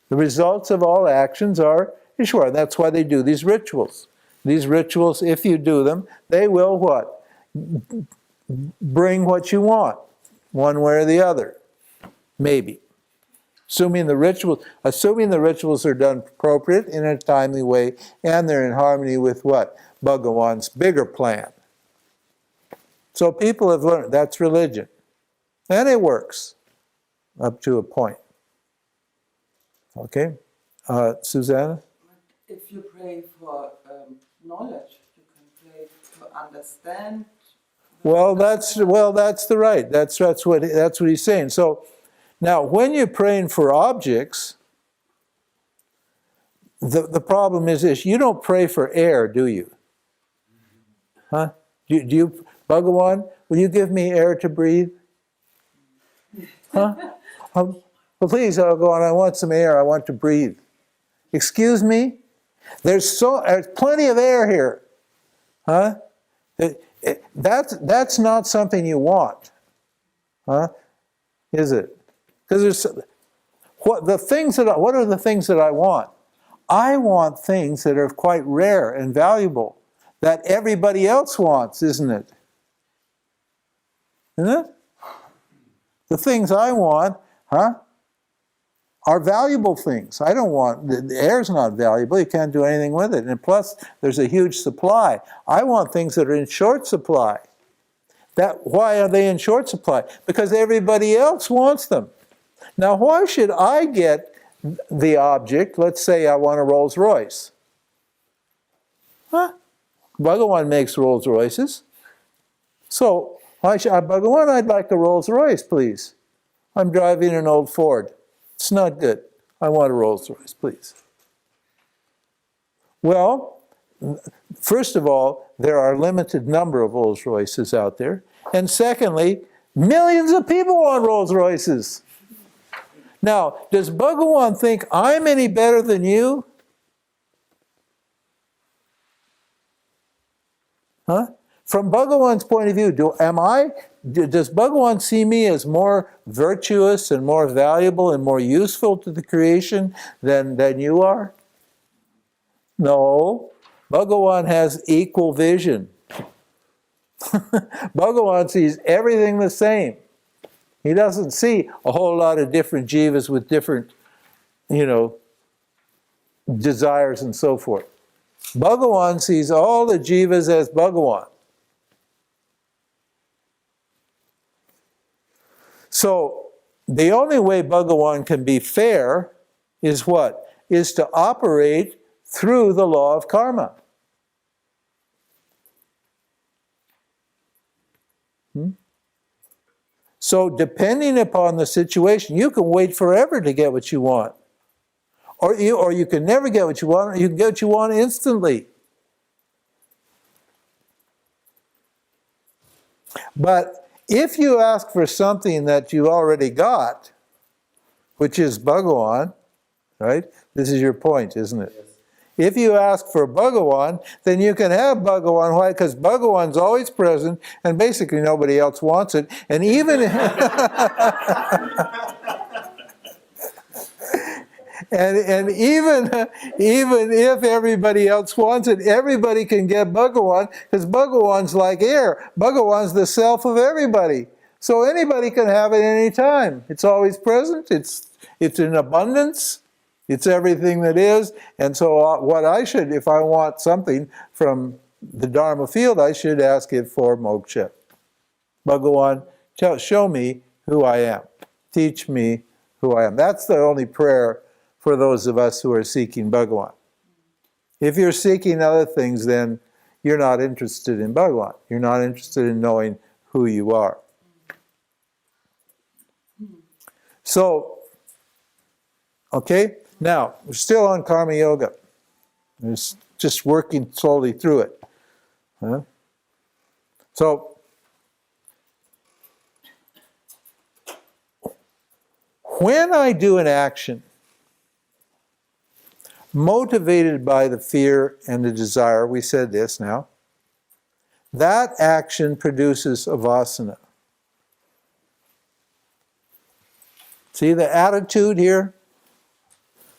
S1: The results of all actions are Ishvara. That's why they do these rituals. These rituals, if you do them, they will what? Bring what you want, one way or the other. Maybe. Assuming the rituals are done appropriate in a timely way, and they're in harmony with what? Bhagawan's bigger plan. So people have learned that's religion. And it works up to a point. Okay? Susanna?
S7: If you pray for knowledge, you can pray to understand.
S1: That's what he's saying. So now, when you're praying for objects, the problem is this: you don't pray for air, do you? Huh? Do you, Bhagawan? Will you give me air to breathe? Huh? Well, please, Bhagawan, I want some air. I want to breathe. Excuse me? There's plenty of air here. Huh? That's not something you want. Huh? Is it? Because what are the things that I want? I want things that are quite rare and valuable that everybody else wants, isn't it? Isn't it? The things I want, are valuable things. I don't want, the air's not valuable, you can't do anything with it. And plus, there's a huge supply. I want things that are in short supply. Why are they in short supply? Because everybody else wants them. Now, why should I get the object? Let's say I want a Rolls Royce. Bhagawan makes Rolls Royces. So, Bhagawan, I'd like a Rolls Royce, please. I'm driving an old Ford. It's not good. I want a Rolls Royce, please. Well, first of all, there are a limited number of Rolls Royces out there. And secondly, millions of people want Rolls Royces. Now, does Bhagawan think I'm any better than you? Huh? From Bhagawan's point of view, does Bhagawan see me as more virtuous and more valuable and more useful to the creation than you are? No. Bhagawan has equal vision. Bhagawan sees everything the same. He doesn't see a whole lot of different jivas with different, desires and so forth. Bhagawan sees all the jivas as Bhagawan. So, the only way Bhagawan can be fair is what? Is to operate through the law of karma. So, depending upon the situation, you can wait forever to get what you want. Or you can never get what you want, or you can get what you want instantly. But if you ask for something that you already got, which is Bhagawan, right? This is your point, isn't it? Yes. If you ask for Bhagawan, then you can have Bhagawan. Why? Because Bhagawan's always present, and basically nobody else wants it. And even and even if everybody else wants it, everybody can get Bhagawan, because Bhagawan's like air. Bhagawan's the self of everybody. So anybody can have it any time. It's always present. It's in abundance. It's everything that is. And so what I should, if I want something from the Dharma field, I should ask it for moksha. Bhagawan, show me who I am. Teach me who I am. That's the only prayer for those of us who are seeking Bhagawan. If you're seeking other things, then you're not interested in Bhagawan. You're not interested in knowing who you are. So, okay, now, we're still on Karma Yoga. We're just working slowly through it. So, when I do an action motivated by the fear and the desire, we said this now, that action produces a vasana. See the attitude here?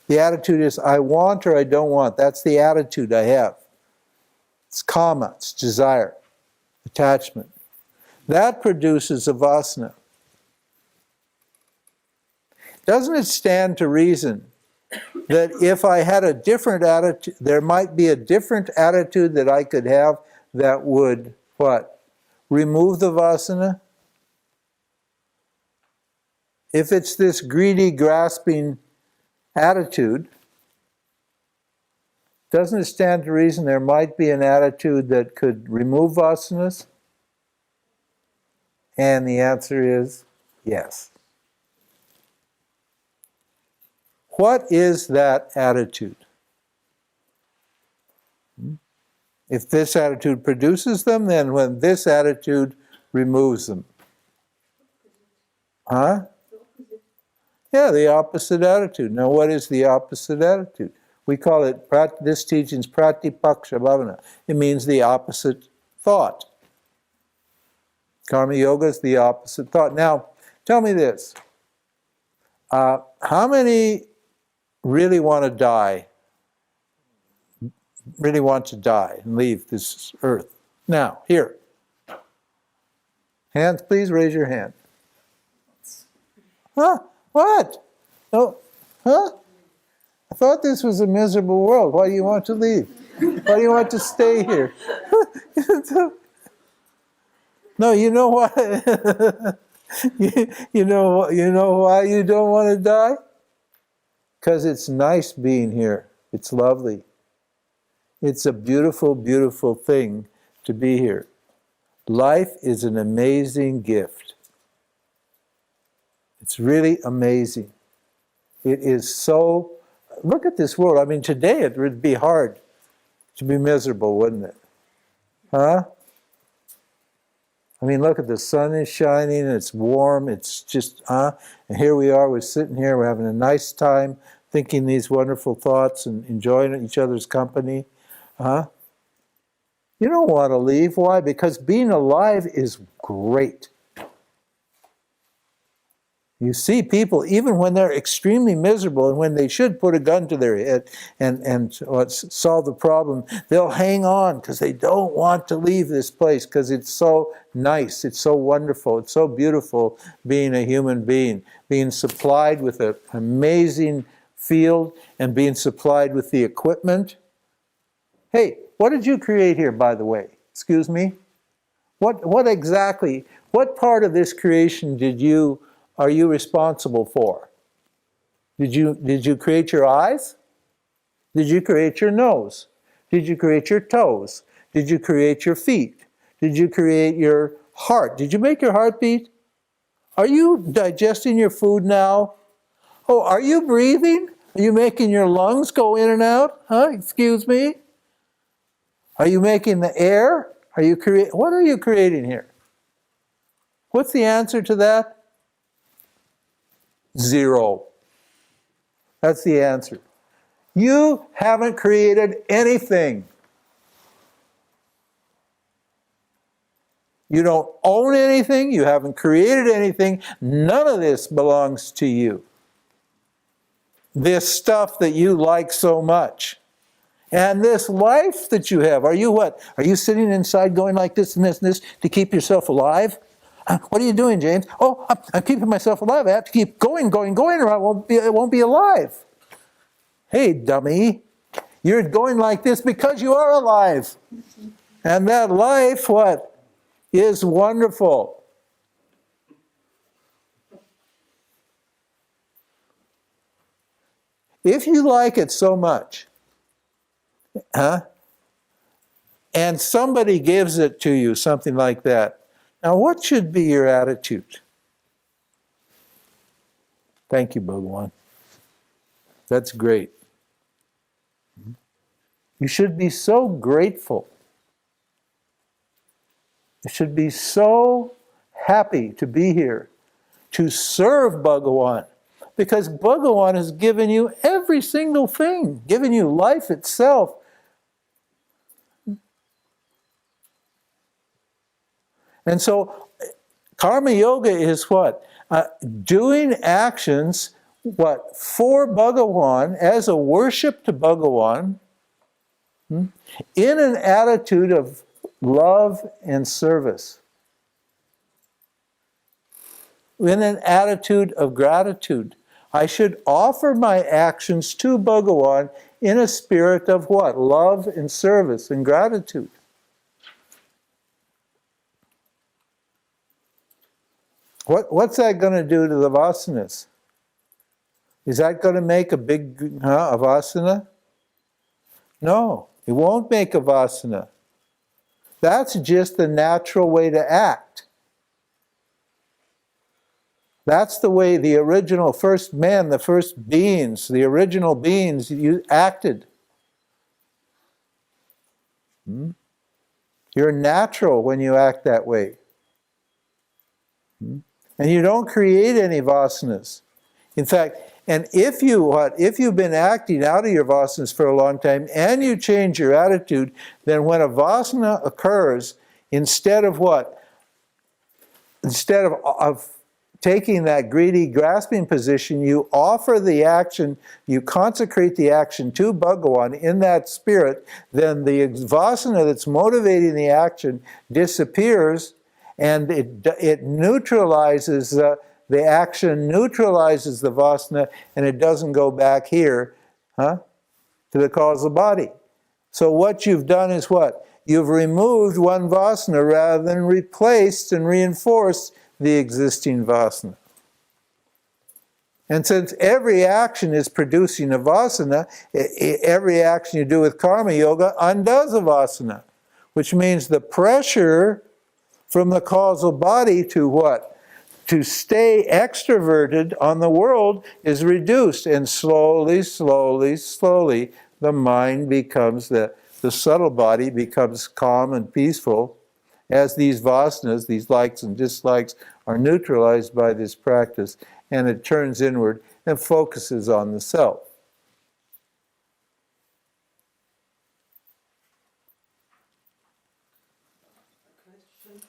S1: The attitude is, I want or I don't want. That's the attitude I have. It's kama, it's desire, attachment. That produces a vasana. doesn't it stand to reason that if I had a different attitude, there might be a different attitude that I could have that would, what? Remove the vasana? If it's this greedy, grasping attitude, doesn't it stand to reason there might be an attitude that could remove vasanas? And the answer is yes. What is that attitude? If this attitude produces them, then when this attitude removes them. Huh? Yeah, the opposite attitude. Now, what is the opposite attitude? We call it, this teaching's pratipaksha bhavana. It means the opposite thought. Karma yoga is the opposite thought. Now, tell me this. How many really want to die? Really want to die and leave this earth? Now, here. Hands, please raise your hand. Huh? What? No. Huh? I thought this was a miserable world. Why do you want to leave? Why do you want to stay here? No, you know why? you know why you don't want to die? Because it's nice being here. It's lovely. It's a beautiful, beautiful thing to be here. Life is an amazing gift. It's really amazing. It is so... Look at this world. I mean, today it would be hard to be miserable, wouldn't it? Huh? I mean, look at the sun is shining, it's warm, it's just, and here we are, we're sitting here, we're having a nice time, thinking these wonderful thoughts and enjoying each other's company. You don't want to leave. Why? Because being alive is great. You see people, even when they're extremely miserable and when they should put a gun to their head and solve the problem, they'll hang on because they don't want to leave this place because it's so nice, it's so wonderful, it's so beautiful being a human being, being supplied with an amazing field and being supplied with the equipment. Hey, what did you create here, by the way? Excuse me? What exactly, what part of this creation are you responsible for? Did you create your eyes? Did you create your nose? Did you create your toes? Did you create your feet? Did you create your heart? Did you make your heart beat? Are you digesting your food now? Oh, are you breathing? Are you making your lungs go in and out? Huh? Excuse me? Are you making the air? What are you creating here? What's the answer to that? Zero. That's the answer. You haven't created anything. You don't own anything. You haven't created anything. None of this belongs to you. This stuff that you like so much. And this life that you have. Are you what? Are you sitting inside going like this and this and this to keep yourself alive? What are you doing, James? Oh, I'm keeping myself alive. I have to keep going, or I won't be alive. Hey, dummy. You're going like this because you are alive. And that life, what? Is wonderful. If you like it so much, and somebody gives it to you, something like that, now, what should be your attitude? Thank you, Bhagawan. That's great. You should be so grateful. You should be so happy to be here, to serve Bhagawan, because Bhagawan has given you every single thing, given you life itself. And so, karma yoga is what? Doing actions, what? For Bhagawan, as a worship to Bhagawan, in an attitude of love and service. In an attitude of gratitude. I should offer my actions to Bhagawan in a spirit of what? Love and service and gratitude. What's that going to do to the vasanas? Is that going to make a big a vasana? No, it won't make a vasana. That's just the natural way to act. That's the way the original first men, the first beings, the original beings, you acted. You're natural when you act that way. And you don't create any vasanas. In fact, and if you've been acting out of your vasanas for a long time and you change your attitude, then when a vasana occurs, instead of what? Instead of taking that greedy, grasping position, you offer the action, you consecrate the action to Bhagawan in that spirit, then the vasana that's motivating the action disappears, and it neutralizes, the action neutralizes the vasana, and it doesn't go back here to the causal body. So what you've done is what? You've removed one vasana rather than replaced and reinforced the existing vasana. And since every action is producing a vasana, every action you do with karma yoga undoes a vasana, which means the pressure from the causal body to what? To stay extroverted on the world is reduced, and slowly, slowly, slowly the mind becomes, the subtle body becomes calm and peaceful as these vasanas, these likes and dislikes, are neutralized by this practice, and it turns inward and focuses on the self.
S7: Question.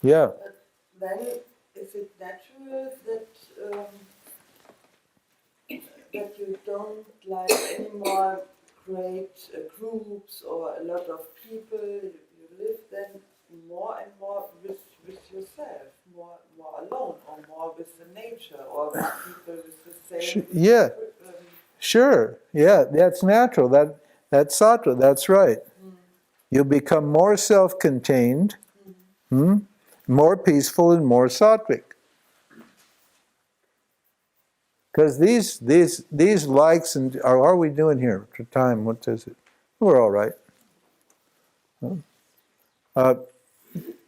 S1: Yeah.
S7: Then, is it natural that you don't like anymore great groups or a lot of people? You live then more and more with yourself, more alone, or more with the nature, or with people with the same.
S1: Yeah, sure. Yeah, that's natural. That's sattva. That's right. You become more self-contained, more peaceful, and more sattvic. Because these likes and how are we doing here for time? What is it? We're all right.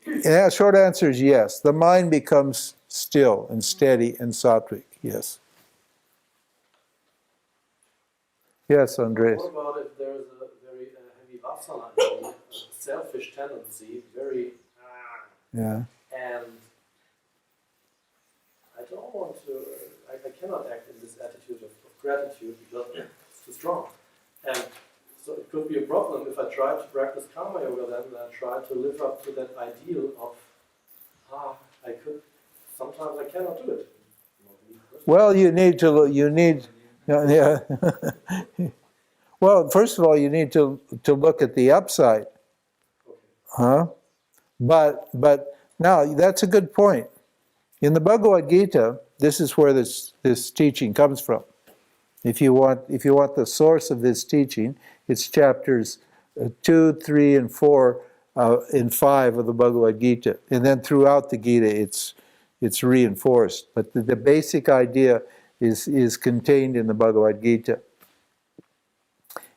S1: Yeah, short answer is yes. The mind becomes still and steady and sattvic. Yes. Yes, Andres.
S3: What about if there's a very heavy vasana, a selfish tendency, very
S1: Yeah.
S3: and I don't want to, I cannot act in this attitude of gratitude because it's too strong. And so it could be a problem if I try to practice karma yoga then, and I try to live up to that ideal of, I could, sometimes I cannot do it.
S1: Well, you need. Yeah. Well, first of all, you need to look at the upside. But now that's a good point. In the Bhagavad Gita, this is where this teaching comes from. If you want the source of this teaching, it's chapters 2, 3, and 4, and 5 of the Bhagavad Gita, and then throughout the Gita, it's reinforced. But the basic idea is contained in the Bhagavad Gita.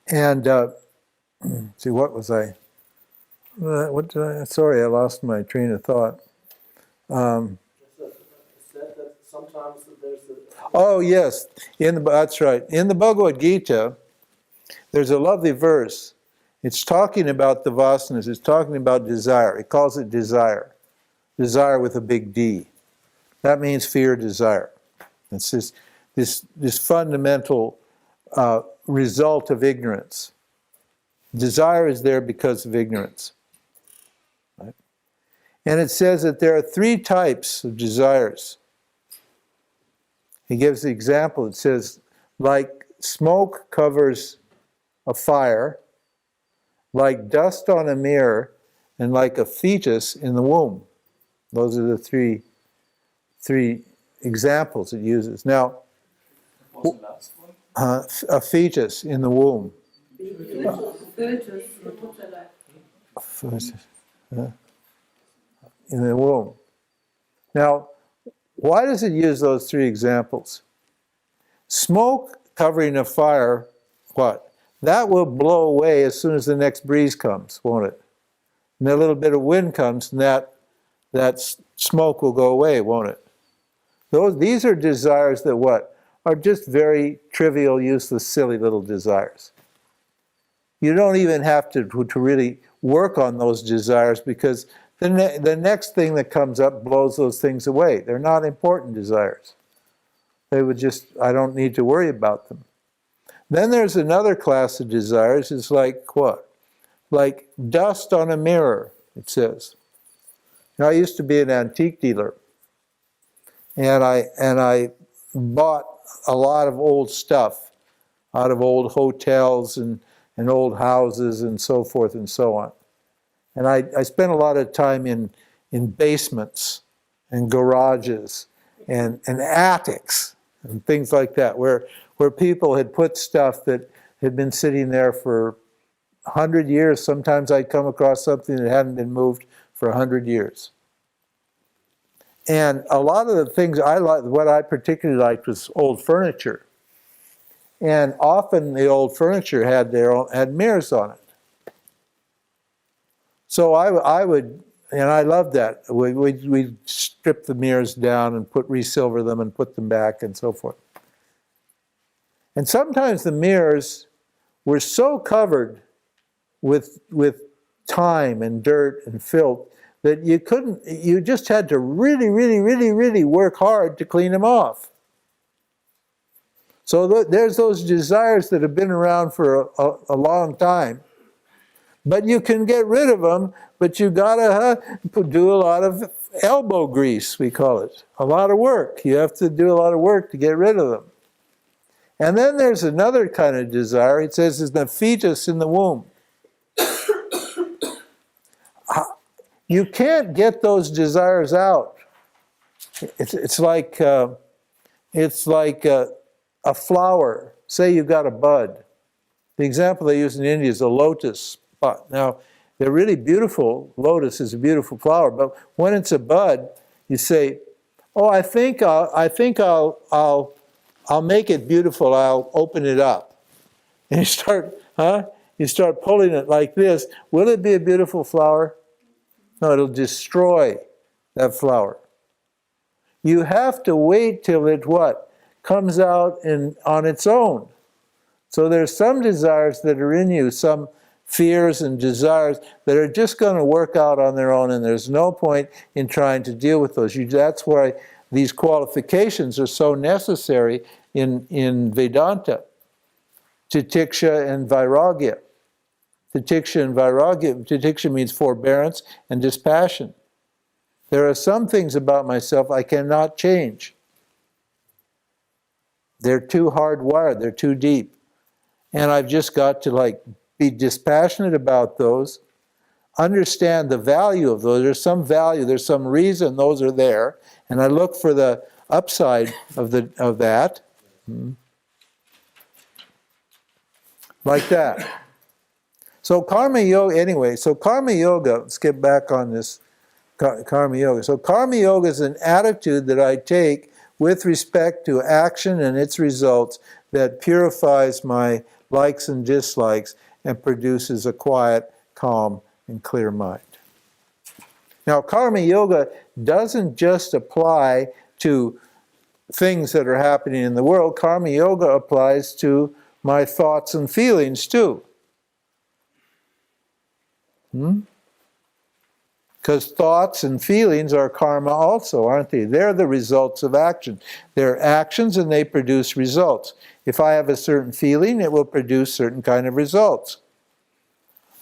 S1: And see, what was I? What did I? Sorry, I lost my train of thought.
S3: That sometimes there's
S1: Oh yes, that's right. In the Bhagavad Gita, there's a lovely verse. It's talking about the vasanas. It's talking about desire. It calls it desire. Desire with a big D. That means fear, desire. It's this fundamental result of ignorance. Desire is there because of ignorance. Right? And it says that there are 3 types of desires. He gives the example. It says, like smoke covers a fire, like dust on a mirror, and like a fetus in the womb. Those are the three examples it uses. Now,
S5: was the last one?
S1: A fetus in the womb. Fetus, in the womb. Now, why does it use those three examples? Smoke covering a fire, what? That will blow away as soon as the next breeze comes, won't it? And a little bit of wind comes, and that smoke will go away, won't it? These are desires that what? Are just very trivial, useless, silly little desires. You don't even have to really work on those desires, because the next thing that comes up blows those things away. They're not important desires. They would just, I don't need to worry about them. Then there's another class of desires. It's like what? Like dust on a mirror, it says. Now, I used to be an antique dealer, and I bought a lot of old stuff out of old hotels and old houses and so forth and so on. And I spent a lot of time in basements and garages and attics and things like that, where people had put stuff that had been sitting there for 100 years. Sometimes I'd come across something that hadn't been moved for 100 years. And a lot of the things I liked, what I particularly liked, was old furniture. And often the old furniture had mirrors on it. So I would, and I loved that. We'd strip the mirrors down and resilver them and put them back and so forth. And sometimes the mirrors were so covered with time and dirt and filth that you just had to really work hard to clean them off. So there's those desires that have been around for a long time. But you can get rid of them, but you gotta do a lot of elbow grease, we call it. A lot of work. You have to do a lot of work to get rid of them. And then there's another kind of desire. It says it's the fetus in the womb. You can't get those desires out. It's like a flower. Say you've got a bud. The example they use in India is a lotus spot. Now, they're really beautiful. Lotus is a beautiful flower, but when it's a bud, you say, "Oh, I think I'll make it beautiful. I'll open it up." And you start pulling it like this. Will it be a beautiful flower? No, it'll destroy that flower. You have to wait till it what? Comes out on its own. So there's some desires that are in you, some fears and desires that are just going to work out on their own, and there's no point in trying to deal with those. That's why these qualifications are so necessary in Vedanta. Titiksha and vairagya. Titiksha and vairagya. Titiksha means forbearance and dispassion. There are some things about myself I cannot change. They're too hardwired, they're too deep. And I've just got to be dispassionate about those, understand the value of those. There's some value, there's some reason those are there, and I look for the upside of that. Like that. So karma yoga, let's get back on this karma yoga. So karma yoga is an attitude that I take with respect to action and its results that purifies my likes and dislikes and produces a quiet, calm, and clear mind. Now, karma yoga doesn't just apply to things that are happening in the world. Karma yoga applies to my thoughts and feelings too. Because thoughts and feelings are karma also, aren't they? They're the results of action. They're actions and they produce results. If I have a certain feeling, it will produce certain kind of results.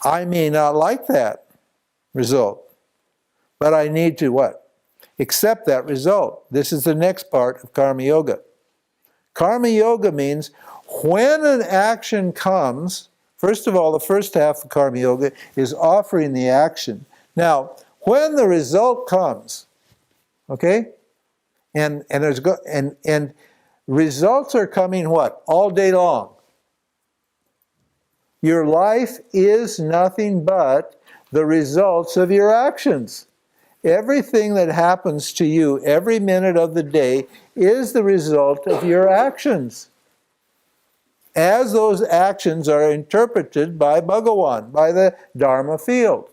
S1: I may not like that result, but I need to what? Accept that result. This is the next part of karma yoga. Karma yoga means when an action comes, first of all, the first half of karma yoga is offering the action. Now, when the result comes, okay, and Results are coming what? All day long. Your life is nothing but the results of your actions. Everything that happens to you every minute of the day is the result of your actions, as those actions are interpreted by Bhagawan, by the Dharma field.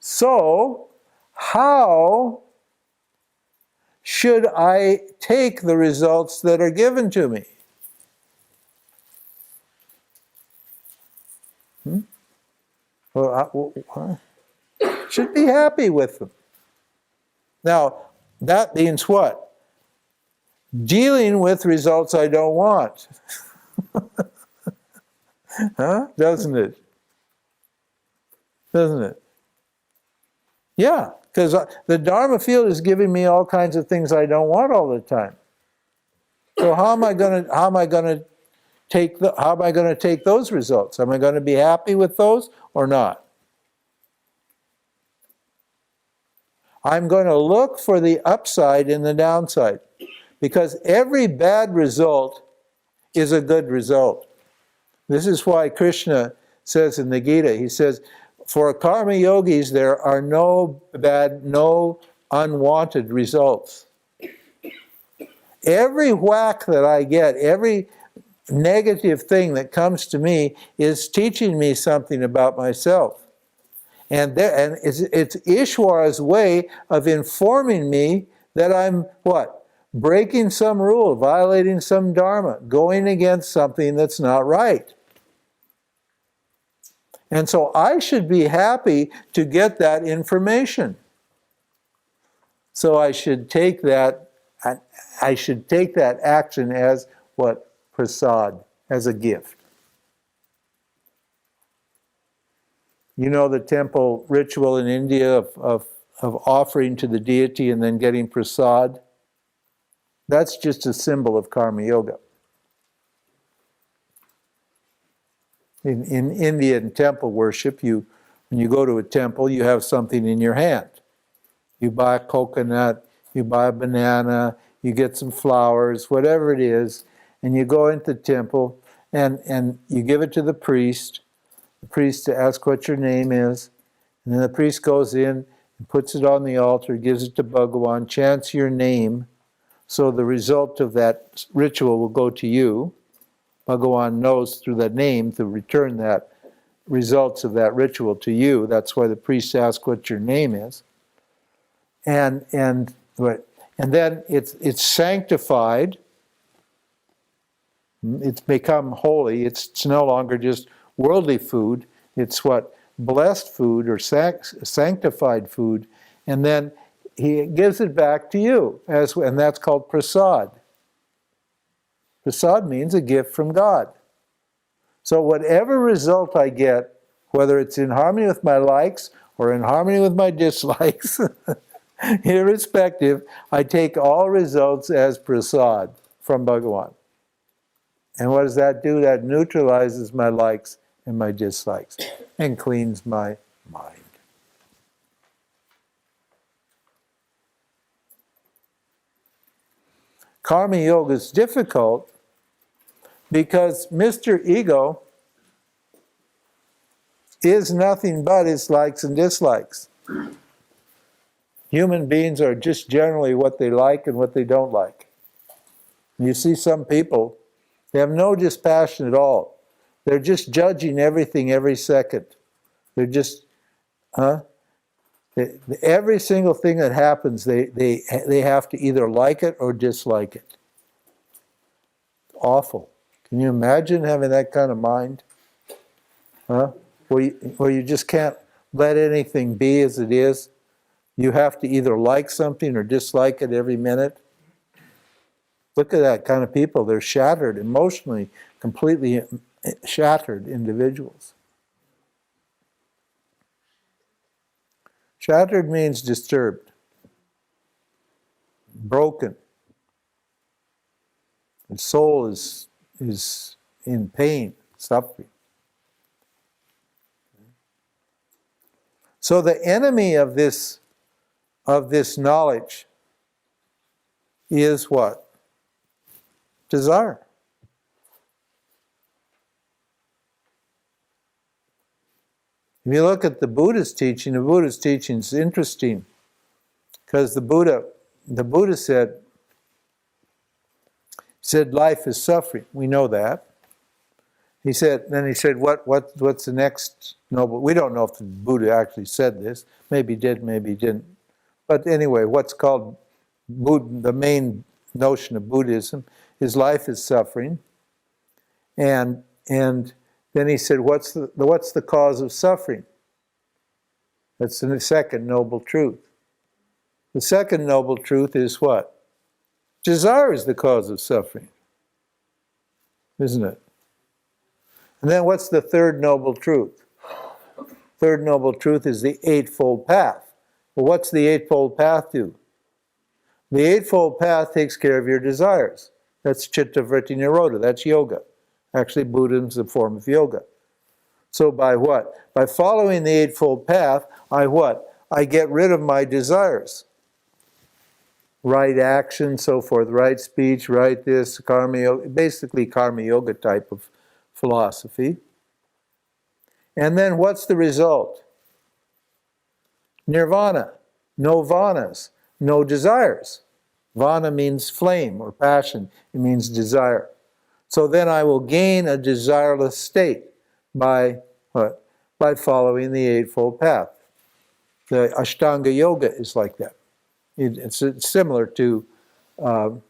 S1: So, how should I take the results that are given to me? Well, should be happy with them. Now, that means what? Dealing with results I don't want. Huh? Doesn't it? Doesn't it? Yeah, because the Dharma field is giving me all kinds of things I don't want all the time. So how am I going to take those results? Am I going to be happy with those or not? I'm going to look for the upside in the downside, because every bad result is a good result. This is why Krishna says in the Gita, he says, for karma yogis, there are no unwanted results. Every whack that I get, every negative thing that comes to me is teaching me something about myself. And it's Ishwara's way of informing me that I'm what? Breaking some rule, violating some dharma, going against something that's not right. And so I should be happy to get that information. So I should take that action as what? Prasad, as a gift. You know the temple ritual in India of offering to the deity and then getting prasad? That's just a symbol of karma yoga. In Indian temple worship, when you go to a temple, you have something in your hand. You buy a coconut, you buy a banana, you get some flowers, whatever it is, and you go into the temple and you give it to the priest asks what your name is, and then the priest goes in and puts it on the altar, gives it to Bhagawan, chants your name, so the result of that ritual will go to you. Bhagawan knows through that name to return that results of that ritual to you. That's why the priest asks what your name is. And then it's sanctified. It's become holy. It's no longer just worldly food. It's what? Blessed food or sanctified food. And then he gives it back to you, and that's called prasad. Prasad means a gift from God. So whatever result I get, whether it's in harmony with my likes or in harmony with my dislikes, irrespective, I take all results as prasad from Bhagawan. And what does that do? That neutralizes my likes and my dislikes and cleans my mind. Karma yoga is difficult because Mr. Ego is nothing but his likes and dislikes. Human beings are just generally what they like and what they don't like. You see some people, they have no dispassion at all. They're just judging everything every second. They're just, every single thing that happens, they have to either like it or dislike it. Awful. Can you imagine having that kind of mind? Where you just can't let anything be as it is. You have to either like something or dislike it every minute. Look at that kind of people. They're shattered, emotionally, completely shattered individuals. Shattered means disturbed, broken. The soul is in pain, suffering. So the enemy of this knowledge is what? Desire. If you look at the Buddha's teaching is interesting, because the Buddha said life is suffering. We know that. He said, what's the next noble? We don't know if the Buddha actually said this. Maybe did, maybe didn't. But anyway, what's called the main notion of Buddhism is life is suffering. And then he said, what's the cause of suffering? That's the second noble truth. The second noble truth is what? Desire is the cause of suffering, isn't it? And then what's the third noble truth? Third noble truth is the Eightfold Path. Well, what's the Eightfold Path do? The Eightfold Path takes care of your desires. That's Chitta Vritti Nirodha. That's yoga. Actually, Buddhism is a form of yoga. So by what? By following the Eightfold Path, I what? I get rid of my desires. Right action, so forth, right speech, right this, karma yoga, basically karma yoga type of philosophy. And then what's the result? Nirvana, no vanas, no desires. Vana means flame or passion, it means desire. So then I will gain a desireless state by what? By following the Eightfold Path. The Ashtanga Yoga is like that. It's similar to the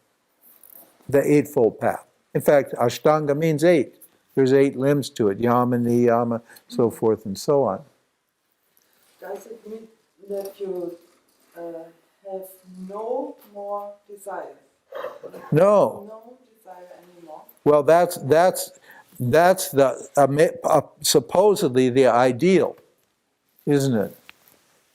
S1: Eightfold Path. In fact, Ashtanga means 8. There's 8 limbs to it, yama, niyama, so forth and so on.
S7: Does it mean that you have no more desire?
S1: No.
S7: No desire anymore?
S1: Well, that's the supposedly the ideal, isn't it?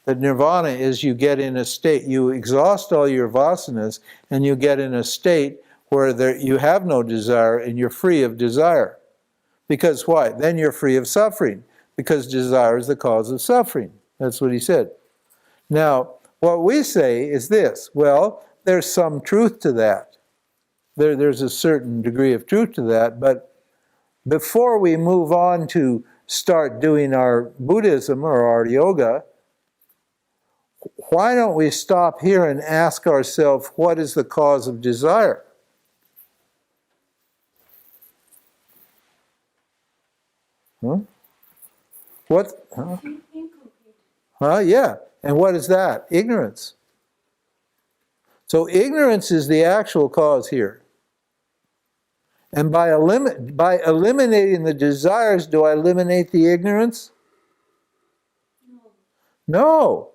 S1: That nirvana is you get in a state, you exhaust all your vasanas, and you get in a state where you have no desire and you're free of desire. Because why? Then you're free of suffering, because desire is the cause of suffering. That's what he said. Now, what we say is this: well, there's some truth to that. There's a certain degree of truth to that, but before we move on to start doing our Buddhism or our yoga, why don't we stop here and ask ourselves, what is the cause of desire? What? Yeah. And what is that? Ignorance. So ignorance is the actual cause here. And by eliminating the desires, do I eliminate the ignorance? No.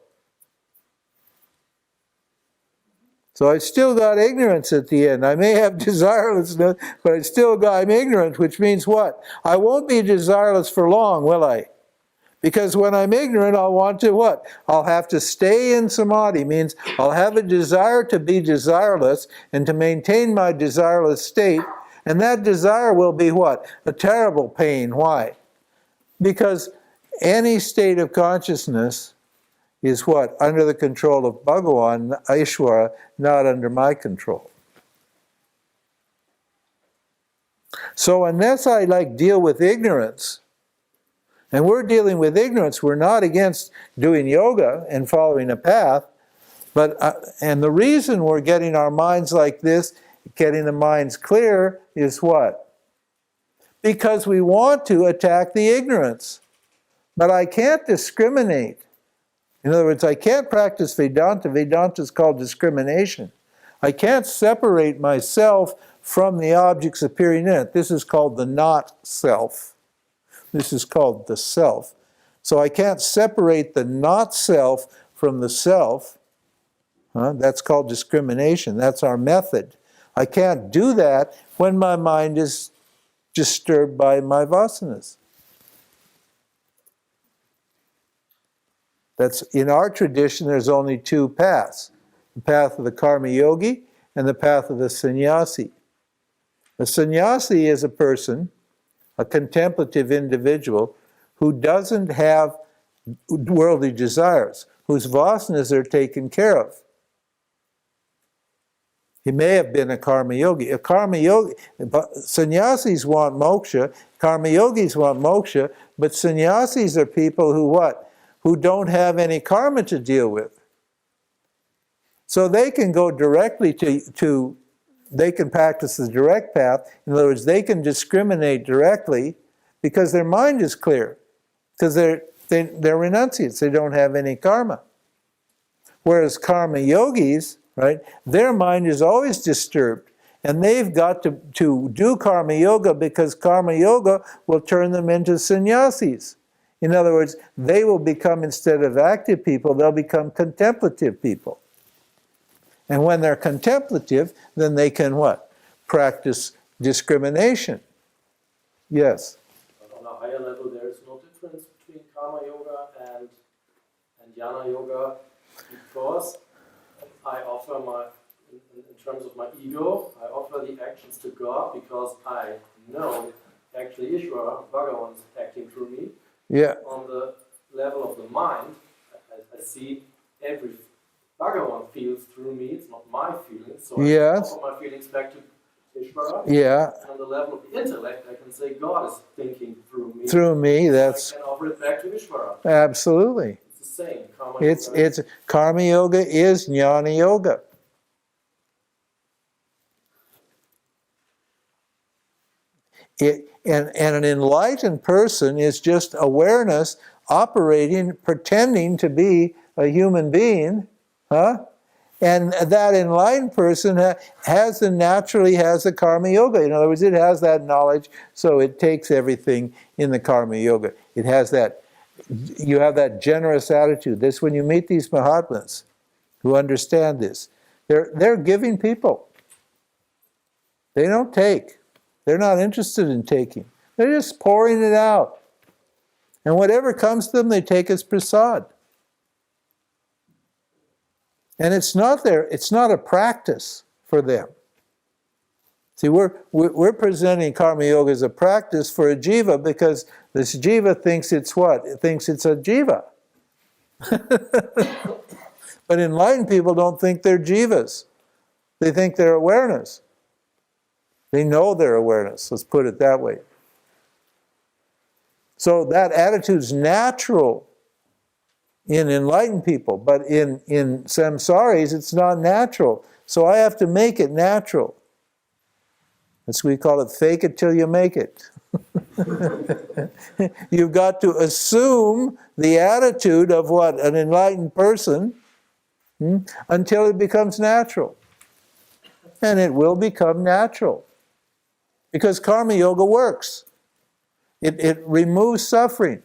S1: So I still got ignorance at the end. I may have desirelessness, but I'm ignorant, which means what? I won't be desireless for long, will I? Because when I'm ignorant, I'll want to what? I'll have to stay in samadhi, means I'll have a desire to be desireless and to maintain my desireless state, and that desire will be what? A terrible pain. Why? Because any state of consciousness is what? Under the control of Bhagavan, Ishvara, not under my control. So unless I deal with ignorance, and we're dealing with ignorance, we're not against doing yoga and following a path, but and the reason we're getting our minds like this, getting the minds clear, is what? Because we want to attack the ignorance. But I can't discriminate. In other words, I can't practice Vedanta. Vedanta is called discrimination. I can't separate myself from the objects appearing in it. This is called the not-self. This is called the self. So I can't separate the not-self from the self. That's called discrimination. That's our method. I can't do that when my mind is disturbed by my vasanas. That's in our tradition, there's only 2 paths. The path of the karma yogi and the path of the sannyasi. The sannyasi is a person, a contemplative individual, who doesn't have worldly desires, whose vasanas are taken care of. He may have been a karma yogi. A karma yogi, but sannyasis want moksha, karma yogis want moksha, but sannyasis are people who what? Who don't have any karma to deal with. So they can go directly to they can practice the direct path. In other words, they can discriminate directly because their mind is clear. Because they're renunciates, they don't have any karma. Whereas karma yogis, right, their mind is always disturbed. And they've got to do karma yoga because karma yoga will turn them into sannyasis. In other words, they will become, instead of active people, they'll become contemplative people. And when they're contemplative, then they can what? Practice discrimination. Yes?
S3: But on a higher level, there is no difference between karma yoga and jnana yoga, because I offer in terms of my ego, I offer the actions to God because I know actually Ishvara, Bhagavan, is acting through me.
S1: Yeah.
S3: On the level of the mind, I see every Bhagavan feels through me, it's not my feelings, so
S1: Yes.
S3: I offer my feelings back to Ishvara.
S1: Yeah.
S3: On the level of the intellect, I can say God is thinking through me.
S1: Through me, that's
S3: I can offer it back to Ishvara.
S1: absolutely.
S3: It's the same. Karma
S1: It's
S3: yoga.
S1: karma yoga is jnana yoga. And an enlightened person is just awareness operating, pretending to be a human being, huh? And that enlightened person naturally has the karma yoga. In other words, it has that knowledge, so it takes everything in the karma yoga. It has that, you have that generous attitude. This, when you meet these Mahatmas who understand this, they're giving people. They don't take. They're not interested in taking. They're just pouring it out. And whatever comes to them, they take as prasad. And it's not a practice for them. See, we're presenting karma yoga as a practice for a jiva because this jiva thinks it's what? It thinks it's a jiva. But enlightened people don't think they're jivas. They think they're awareness. They know their awareness, let's put it that way. So that attitude's natural in enlightened people, but in samsaris it's not natural. So I have to make it natural. That's what we call it, fake it till you make it. You've got to assume the attitude of what? An enlightened person until it becomes natural. And it will become natural. Because karma yoga works. It removes suffering.